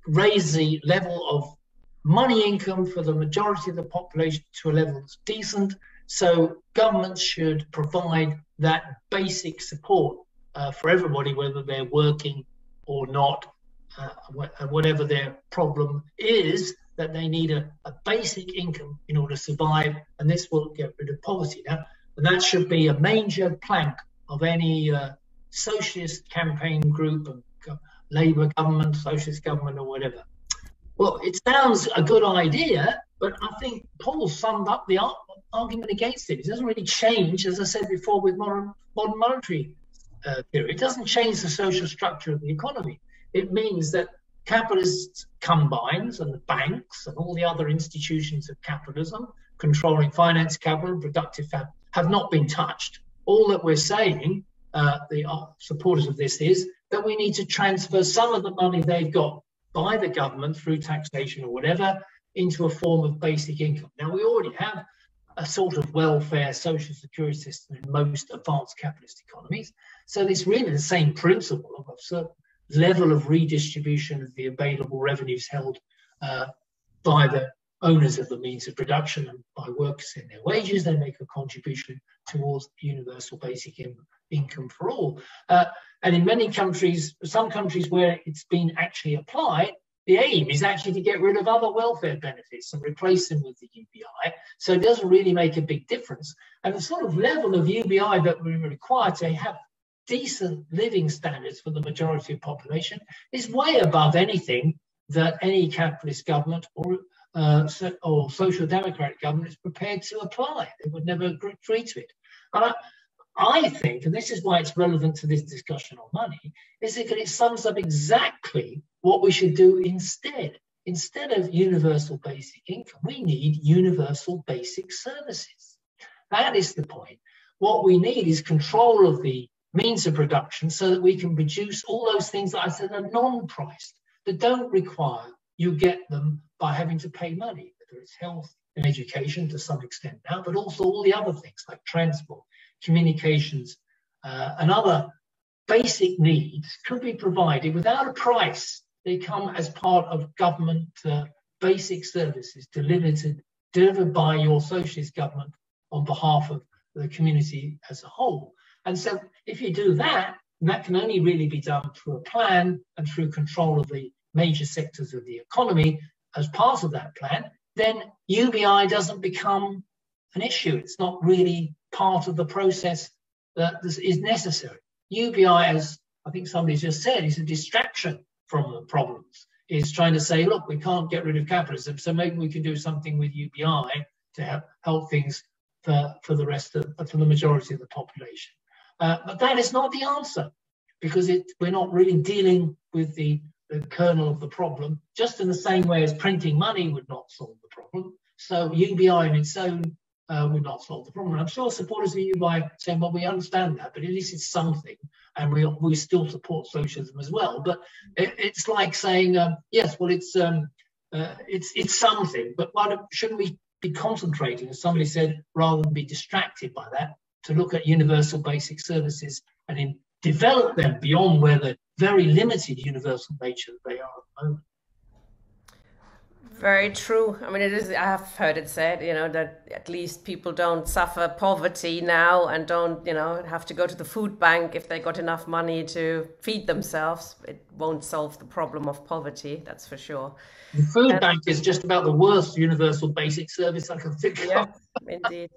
raise the level of money income for the majority of the population to a level that's decent. So governments should provide that basic support for everybody, whether they're working or not, whatever their problem is, that they need a basic income in order to survive, and this will get rid of poverty. Now, and that should be a major plank of any socialist campaign group, and Labour government, socialist government, or whatever. Well, it sounds a good idea, but I think Paul summed up the argument against it. It doesn't really change, as I said before, with modern monetary theory. It doesn't change the social structure of the economy. It means that capitalist combines and the banks and all the other institutions of capitalism controlling finance, capital, and productive capital have not been touched. All that we're saying, the supporters of this, is that we need to transfer some of the money they've got by the government through taxation or whatever into a form of basic income. Now, we already have a sort of welfare social security system in most advanced capitalist economies. So it's really the same principle of a certain level of redistribution of the available revenues held by the owners of the means of production, and by workers in their wages. They make a contribution towards universal basic income for all. And in many countries, some countries where it's been actually applied, the aim is actually to get rid of other welfare benefits and replace them with the UBI. So it doesn't really make a big difference. And the sort of level of UBI that we require to have decent living standards for the majority of population is way above anything that any capitalist government or social democratic government is prepared to apply. They would never agree to it. And I think, and this is why it's relevant to this discussion on money, is that it sums up exactly what we should do instead. Instead of universal basic income, we need universal basic services. That is the point. What we need is control of the means of production so that we can produce all those things that I said are non-priced, that don't require you get them by having to pay money, whether it's health and education to some extent now, but also all the other things like transport, communications, and other basic needs could be provided without a price. They come as part of government basic services delivered by your socialist government on behalf of the community as a whole. And so if you do that, and that can only really be done through a plan and through control of the major sectors of the economy as part of that plan, then UBI doesn't become an issue. It's not really part of the process that is necessary. UBI, as I think somebody just said, is a distraction from the problems. It's trying to say, look, we can't get rid of capitalism, so maybe we can do something with UBI to help things for the majority of the population. But that is not the answer, because we're not really dealing with the kernel of the problem, just in the same way as printing money would not solve the problem. So UBI on its own would not solve the problem. And I'm sure supporters of UBI saying, well, we understand that, but at least it's something, and we still support socialism as well. But it's like saying, yes, well, it's something, but why shouldn't we be concentrating, as somebody said, rather than be distracted by that, to look at universal basic services and develop them beyond where the very limited universal nature that they are at the moment. Very true. I mean, it is. I have heard it said, that at least people don't suffer poverty now and don't, have to go to the food bank if they got enough money to feed themselves. It won't solve the problem of poverty, that's for sure. The food bank is just about the worst universal basic service I can think of. Indeed.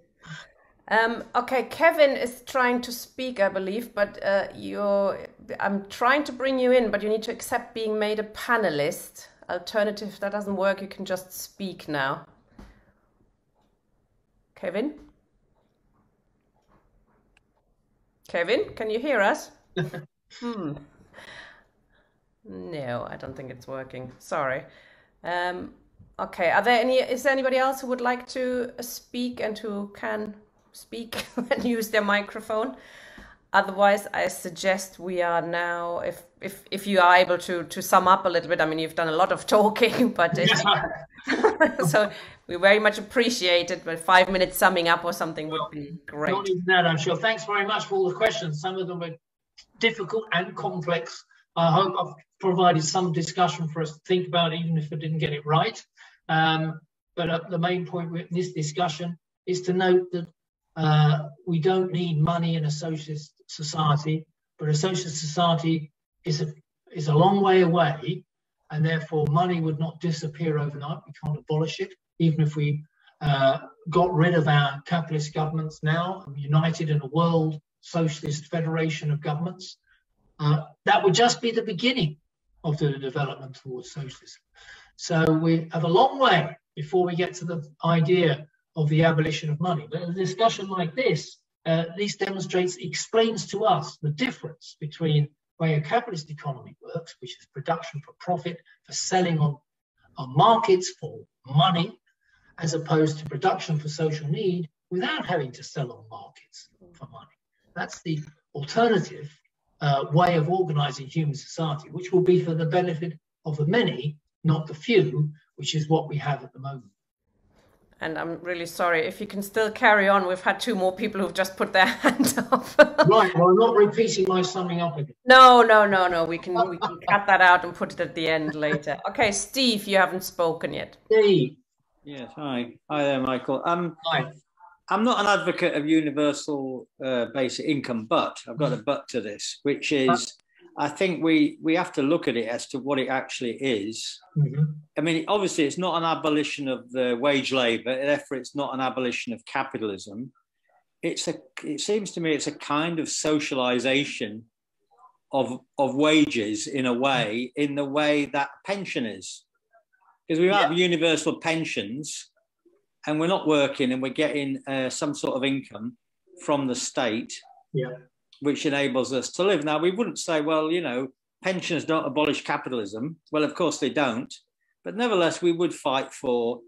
Okay, Kevin is trying to speak, I believe, but your I'm trying to bring you in, but you need to accept being made a panelist. Alternative, if that doesn't work, you can just speak now. Kevin? Kevin, can you hear us? No, I don't think it's working. Sorry. Okay, is there anybody else who would like to speak and who can speak and use their microphone? Otherwise, I suggest we are now, if you are able to sum up a little bit. I mean, you've done a lot of talking, but so we very much appreciate it. But 5 minutes summing up or something would be great. Not even that, I'm sure. Thanks very much for all the questions. Some of them were difficult and complex. I hope I've provided some discussion for us to think about, even if I didn't get it right. But the main point with this discussion is to note that we don't need money in a socialist society, but a socialist society is a long way away, and therefore money would not disappear overnight. We can't abolish it, even if we got rid of our capitalist governments now, united in a world socialist federation of governments. That would just be the beginning of the development towards socialism. So we have a long way before we get to the idea of the abolition of money. But a discussion like this at least explains to us the difference between the way a capitalist economy works, which is production for profit, for selling on markets for money, as opposed to production for social need without having to sell on markets for money. That's the alternative way of organizing human society, which will be for the benefit of the many, not the few, which is what we have at the moment. And I'm really sorry, if you can still carry on, we've had 2 more people who've just put their hand up. Right, well, I'm not repeating my summing up again. No, we can cut that out and put it at the end later. Okay, Steve, you haven't spoken yet. Steve. Yes, hi there, Michael. Hi. I'm not an advocate of universal basic income, but I've got a but to this, which is I think we have to look at it as to what it actually is. Mm-hmm. I mean, obviously, it's not an abolition of the wage labour, therefore it's not an abolition of capitalism. It seems to me it's a kind of socialisation of wages in a way, in the way that pension is. Because we have universal pensions and we're not working and we're getting some sort of income from the state, which enables us to live. Now, we wouldn't say, well, you know, pensions don't abolish capitalism. Well, of course they don't. But nevertheless, we would fight for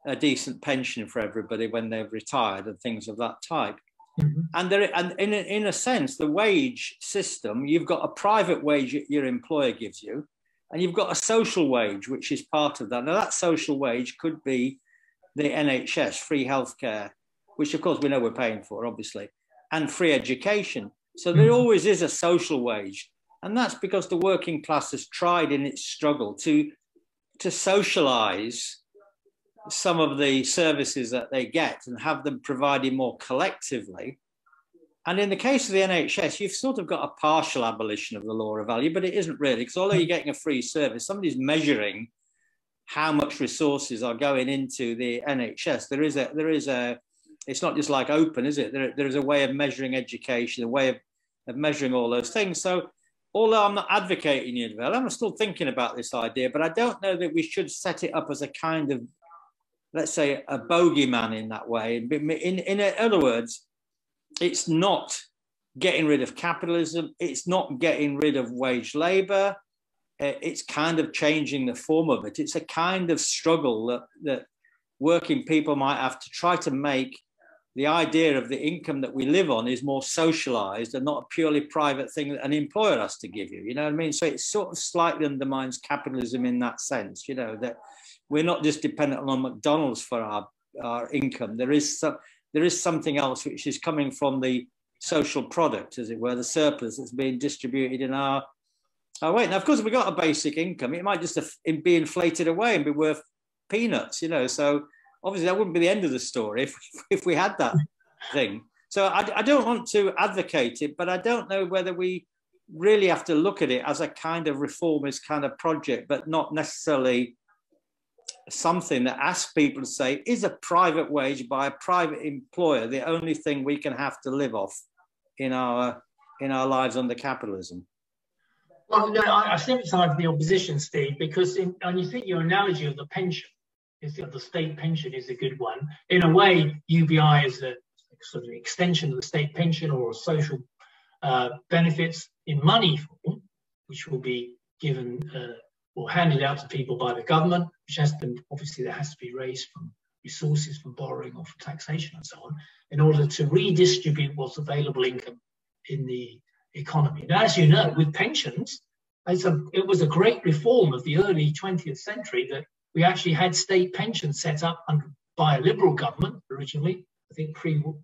a decent pension for everybody when they've retired and things of that type. Mm-hmm. And in a sense, the wage system, you've got a private wage that your employer gives you, and you've got a social wage, which is part of that. Now, that social wage could be the NHS, free healthcare, which, of course, we know we're paying for, obviously, and free education. So there always is a social wage. And that's because the working class has tried in its struggle to socialise some of the services that they get and have them provided more collectively. And in the case of the NHS, you've sort of got a partial abolition of the law of value, but it isn't really, because although you're getting a free service, somebody's measuring how much resources are going into the NHS. There is a, it's not just like open, is it? There is a way of measuring education, a way of measuring all those things. So although I'm not advocating universal, I'm still thinking about this idea, but I don't know that we should set it up as a kind of, let's say, a bogeyman in that way. In other words, it's not getting rid of capitalism. It's not getting rid of wage labour. It's kind of changing the form of it. It's a kind of struggle that working people might have to try to make the idea of the income that we live on is more socialised and not a purely private thing that an employer has to give you. You know what I mean? So it sort of slightly undermines capitalism in that sense, you know, that we're not just dependent on McDonald's for our income. There is something else which is coming from the social product, as it were, the surplus that's being distributed in our way. Now, of course, if we got a basic income, it might just be inflated away and be worth peanuts, you know. So obviously that wouldn't be the end of the story if we had that thing. So I don't want to advocate it, but I don't know whether we really have to look at it as a kind of reformist kind of project, but not necessarily something that asks people to say, is a private wage by a private employer the only thing we can have to live off in our lives under capitalism? Well, no, I sympathise with the opposition, Steve, because and you think your analogy of the pension, the state pension is a good one. In a way, UBI is a sort of extension of the state pension or social benefits in money form, which will be given or handed out to people by the government, which has to, obviously, there has to be raised from resources from borrowing or from taxation and so on, in order to redistribute what's available income in the economy. Now, as you know, with pensions, it was a great reform of the early 20th century that we actually had state pensions set up by a Liberal government originally, I think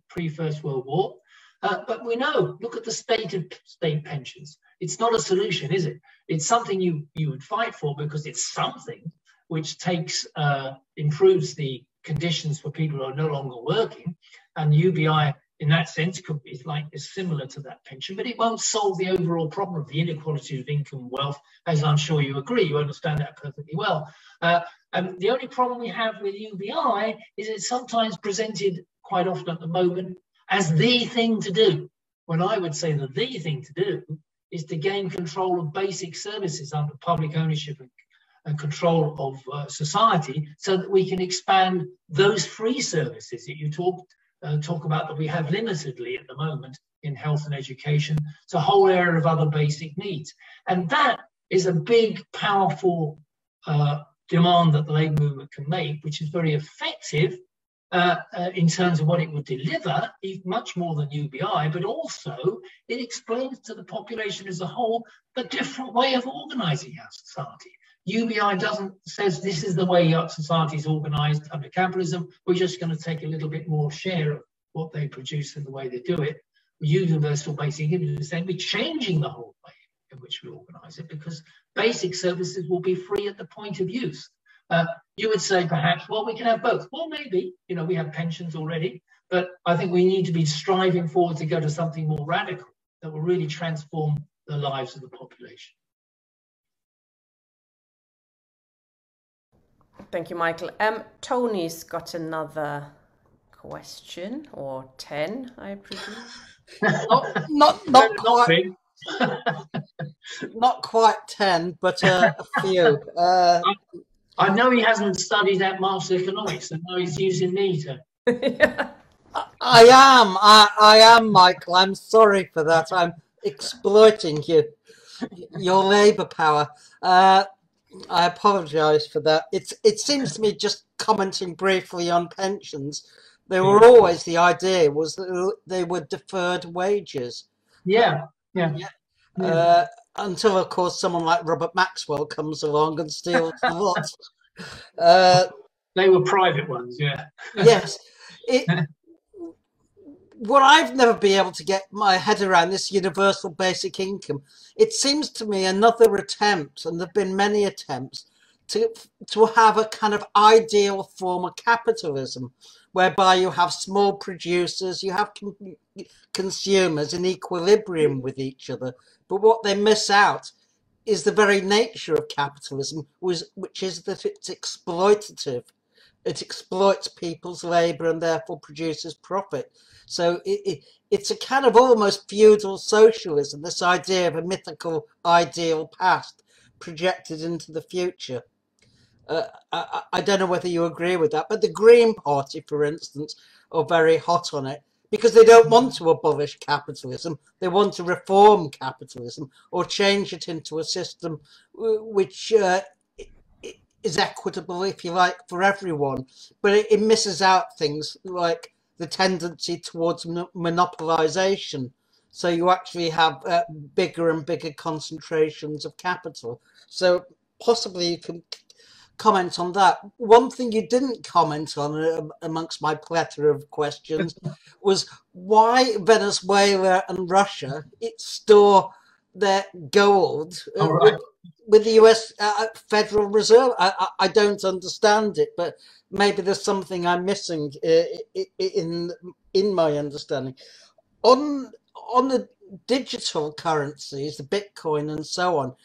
pre-First World War. But we know, look at the state of state pensions. It's not a solution, is it? It's something you would fight for because it's something which improves the conditions for people who are no longer working. And UBI, in that sense, is similar to that pension, but it won't solve the overall problem of the inequality of income and wealth, as I'm sure you agree. You understand that perfectly well. And the only problem we have with UBI is it's sometimes presented quite often at the moment as the thing to do, when I would say that the thing to do is to gain control of basic services under public ownership and control of society, so that we can expand those free services that you talk about that we have limitedly at the moment in health and education, to a whole area of other basic needs. And that is a big, powerful demand that the labour movement can make, which is very effective in terms of what it would deliver, much more than UBI, but also it explains to the population as a whole the different way of organising our society. UBI says this is the way our society is organised under capitalism. We're just going to take a little bit more share of what they produce and the way they do it. Universal basic income is saying we're changing the whole way in which we organise it, because basic services will be free at the point of use. You would say perhaps, well, we can have both. Well, maybe, we have pensions already, but I think we need to be striving forward to go to something more radical that will really transform the lives of the population. Thank you, Michael. Tony's got another question, or 10, I presume. not quite. Not quite 10, but a few. I know he hasn't studied that Marxist economics, and now he's using me to. I am, Michael. I'm sorry for that. I'm exploiting your labour power. I apologise for that. It seems to me, just commenting briefly on pensions, they were always, the idea was that they were deferred wages. Yeah. Until, of course, someone like Robert Maxwell comes along and steals the lot. They were private ones, yeah. Yes. What I've never been able to get my head around, this universal basic income, it seems to me another attempt, and there have been many attempts, to have a kind of ideal form of capitalism, whereby you have small producers, you have consumers in equilibrium with each other. But what they miss out is the very nature of capitalism, which is that it's exploitative. It exploits people's labour and therefore produces profit. So it's a kind of almost feudal socialism, this idea of a mythical ideal past projected into the future. I don't know whether you agree with that, but the Green Party, for instance, are very hot on it, because they don't want to abolish capitalism. They want to reform capitalism or change it into a system which is equitable, if you like, for everyone. But it misses out things like the tendency towards monopolization. So you actually have bigger and bigger concentrations of capital. So possibly you can comment on that. One thing you didn't comment on amongst my plethora of questions was why Venezuela and Russia store their gold with the US Federal Reserve. I don't understand it, but maybe there's something I'm missing in my understanding. On the digital currencies, the Bitcoin and so on,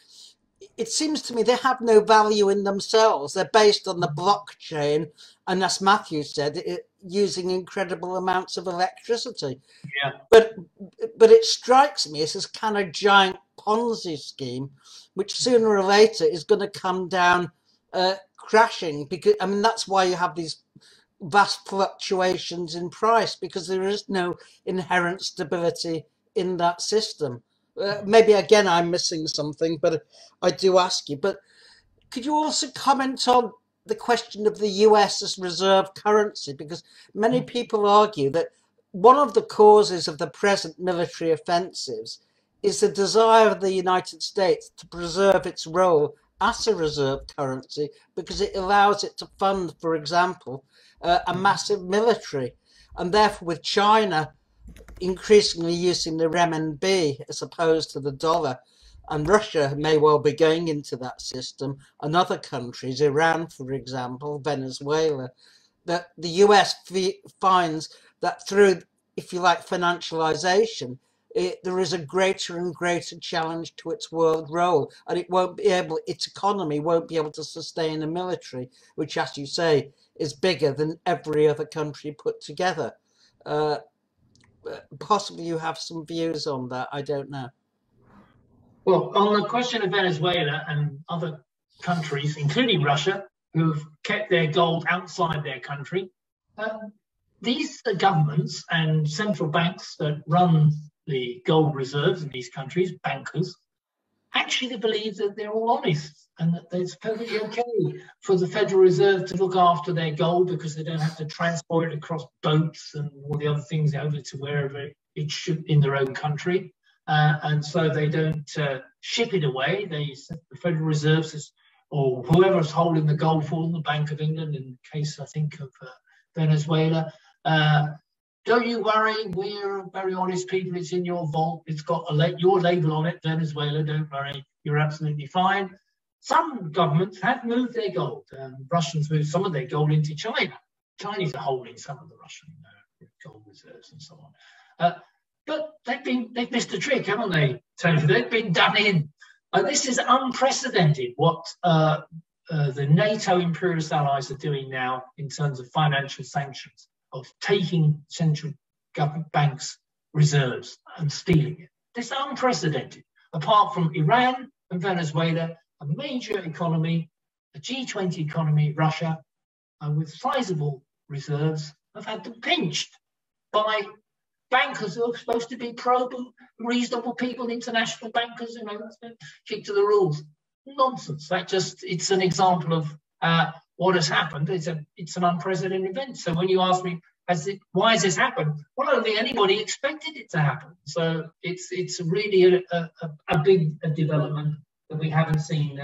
it seems to me they have no value in themselves. They're based on the blockchain, and as Matthew said, using incredible amounts of electricity. Yeah. But it strikes me as this kind of giant Ponzi scheme, which sooner or later is going to come down crashing. Because I mean, that's why you have these vast fluctuations in price, because there is no inherent stability in that system. Maybe again I'm missing something, but I do ask you. But could you also comment on the question of the US as reserve currency? Because many people argue that one of the causes of the present military offensives is the desire of the United States to preserve its role as a reserve currency, because it allows it to fund, for example, a massive military. And therefore, with China increasingly using the renminbi as opposed to the dollar, and Russia may well be going into that system, and other countries, Iran, for example, Venezuela, that the US finds that through, if you like, financialization, there is a greater and greater challenge to its world role, and it won't be able, its economy won't be able to sustain a military, which, as you say, is bigger than every other country put together. Possibly you have some views on that, I don't know. Well, on the question of Venezuela and other countries, including Russia, who've kept their gold outside their country, these governments and central banks that run the gold reserves in these countries, bankers, actually believe that they're all honest and that it's perfectly okay for the Federal Reserve to look after their gold, because they don't have to transport it across boats and all the other things over to wherever it should in their own country. And so they don't ship it away. The Federal Reserve says, or whoever's holding the gold for them, the Bank of England, in the case, I think, of Venezuela, don't you worry, we're very honest people, it's in your vault, it's got your label on it, Venezuela, don't worry, you're absolutely fine. Some governments have moved their gold. Russians moved some of their gold into China. Chinese are holding some of the Russian gold reserves and so on. But they've missed a trick, haven't they, Tony? They've been done in. This is unprecedented what the NATO imperialist allies are doing now in terms of financial sanctions, of taking central government banks' reserves and stealing it. This is unprecedented. Apart from Iran and Venezuela, a major economy, a G20 economy, Russia, with sizable reserves, have had them pinched by bankers who are supposed to be reasonable people, international bankers, you know, keep to the rules. Nonsense. It's an example of what has happened. It's an unprecedented event. So when you ask me, why has this happened? Well, I don't think anybody expected it to happen. So it's really a big development that we haven't seen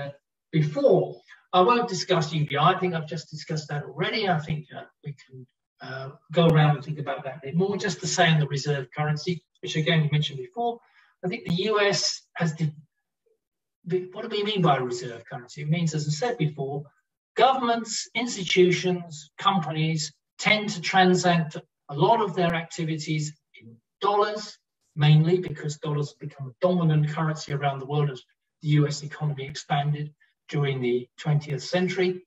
before. I won't discuss UBI. I think I've just discussed that already. I think we can go around and think about that a bit more. Just to say on the reserve currency, which again we mentioned before, I think the US has what do we mean by a reserve currency? It means, as I said before, governments, institutions, companies tend to transact a lot of their activities in dollars, mainly because dollars have become a dominant currency around the world as the US economy expanded during the 20th century.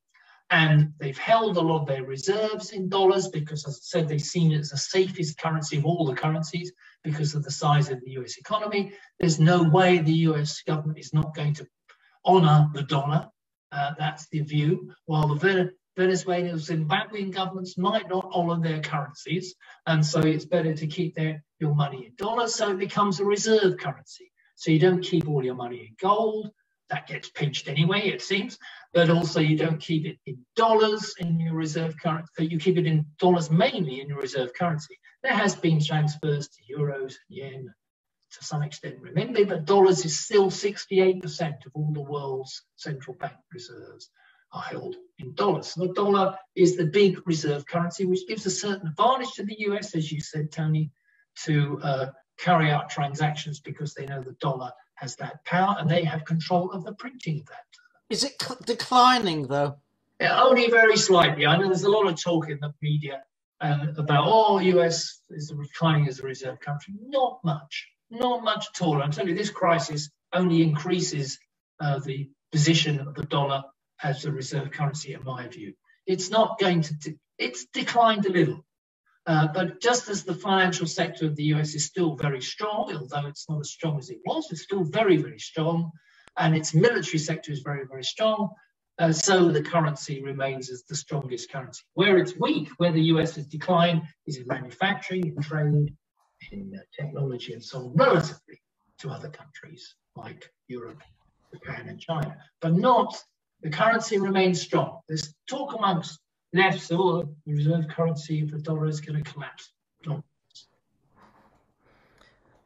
And they've held a lot of their reserves in dollars because, as I said, they've seen it as the safest currency of all the currencies because of the size of the US economy. There's no way the US government is not going to honor the dollar. That's the view. While the Venezuelan and Zimbabwean governments might not honor their currencies. And so it's better to keep your money in dollars. So it becomes a reserve currency. So you don't keep all your money in gold. That gets pinched anyway, it seems. But also you don't keep it in dollars in your reserve currency. You keep it in dollars mainly in your reserve currency. There has been transfers to euros, yen, to some extent renminbi, but dollars is still 68% of all the world's central bank reserves are held in dollars. The dollar is the big reserve currency, which gives a certain advantage to the US, as you said, Tony, to carry out transactions because they know the dollar has that power and they have control of the printing of that. Is it declining, though? Yeah, only very slightly. I know there's a lot of talk in the media about, US is declining as a reserve country. Not much at all. I'm telling you, this crisis only increases the position of the dollar as a reserve currency, in my view. It's not going to, it's declined a little. But just as the financial sector of the US is still very strong, although it's not as strong as it was, it's still very, very strong, and its military sector is very, very strong, so the currency remains as the strongest currency. Where it's weak, where the US has declined, is in manufacturing, in trade, in technology, and so on, relatively to other countries like Europe, Japan, and China. But not, the currency remains strong. There's talk amongst left, the reserve currency of the dollar is going to collapse. No.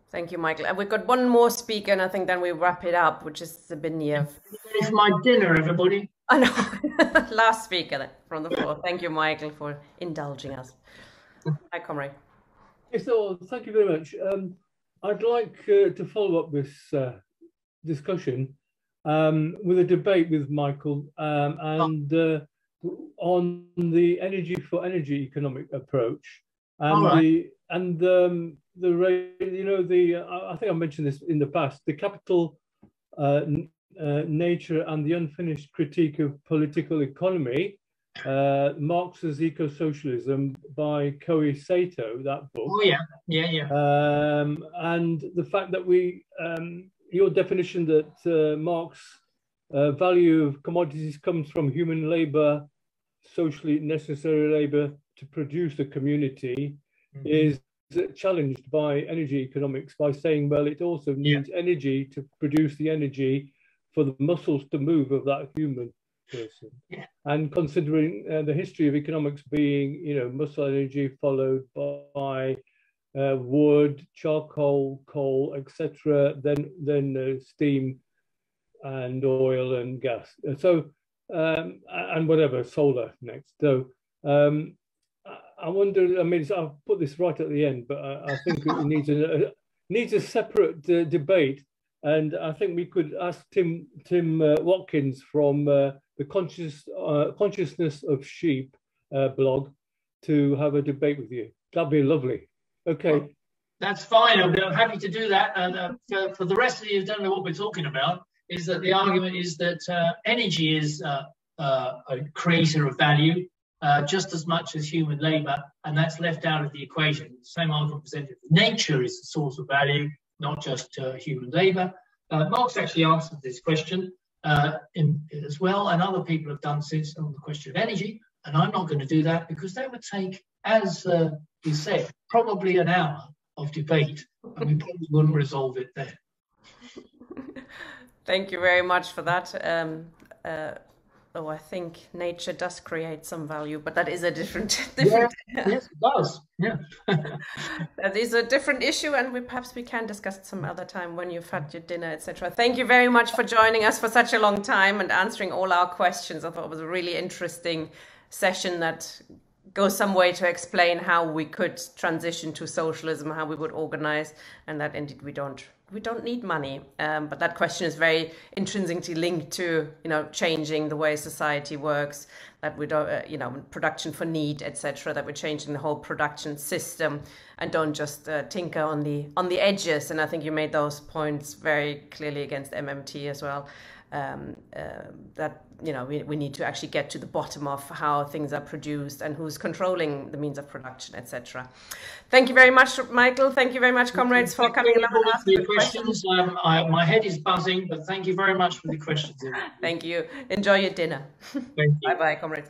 Thank you, Michael. And we've got one more speaker, and I think then we wrap it up, which is Zabinia. It's my dinner, everybody. I know. Last speaker from the floor. Thank you, Michael, for indulging us. Hi, comrade. Yes, so thank you very much. I'd like to follow up this discussion with a debate with Michael and on the energy for energy economic approach, and I think I mentioned this in the past, the capital nature and the unfinished critique of political economy, Marx's Eco-Socialism by Koei Sato, that book. Oh yeah. And the fact that your definition that Marx value of commodities comes from human labor, socially necessary labor to produce a community, is challenged by energy economics by saying, well, it also needs energy to produce the energy for the muscles to move of that human person. Yeah. And considering the history of economics being, muscle energy followed by wood, charcoal, coal, etc., then steam and oil and gas. So, and whatever, solar next. So, I wonder, I'll put this right at the end, but I think it needs a separate debate. And I think we could ask Tim Watkins from the Consciousness of Sheep blog to have a debate with you. That'd be lovely. Okay. Well, that's fine. I'm happy to do that. And for the rest of you who don't know what we're talking about, is that the argument is that energy is a creator of value just as much as human labor, and that's left out of the equation. The same argument presented. Nature is the source of value, not just human labor. Marx actually answered this question as well, and other people have done since on the question of energy, and I'm not going to do that because that would take, as you said, probably an hour of debate, and we probably wouldn't resolve it there. Thank you very much for that. I think nature does create some value, but that is a different yes, it does. Yeah. That is a different issue, and perhaps we can discuss it some other time when you've had your dinner, etc. Thank you very much for joining us for such a long time and answering all our questions. I thought it was a really interesting session that goes some way to explain how we could transition to socialism, how we would organize, and that indeed we don't need money, but that question is very intrinsically linked to changing the way society works, that we don't production for need, etc., that we're changing the whole production system and don't just tinker on the edges. And I think you made those points very clearly against MMT as well, that we need to actually get to the bottom of how things are produced and who's controlling the means of production, etc. Thank you very much, Michael. Thank you very much, comrades, for coming along and asking the questions. My head is buzzing, but thank you very much for the questions. Thank you. Enjoy your dinner. Thank you. Bye-bye, comrades.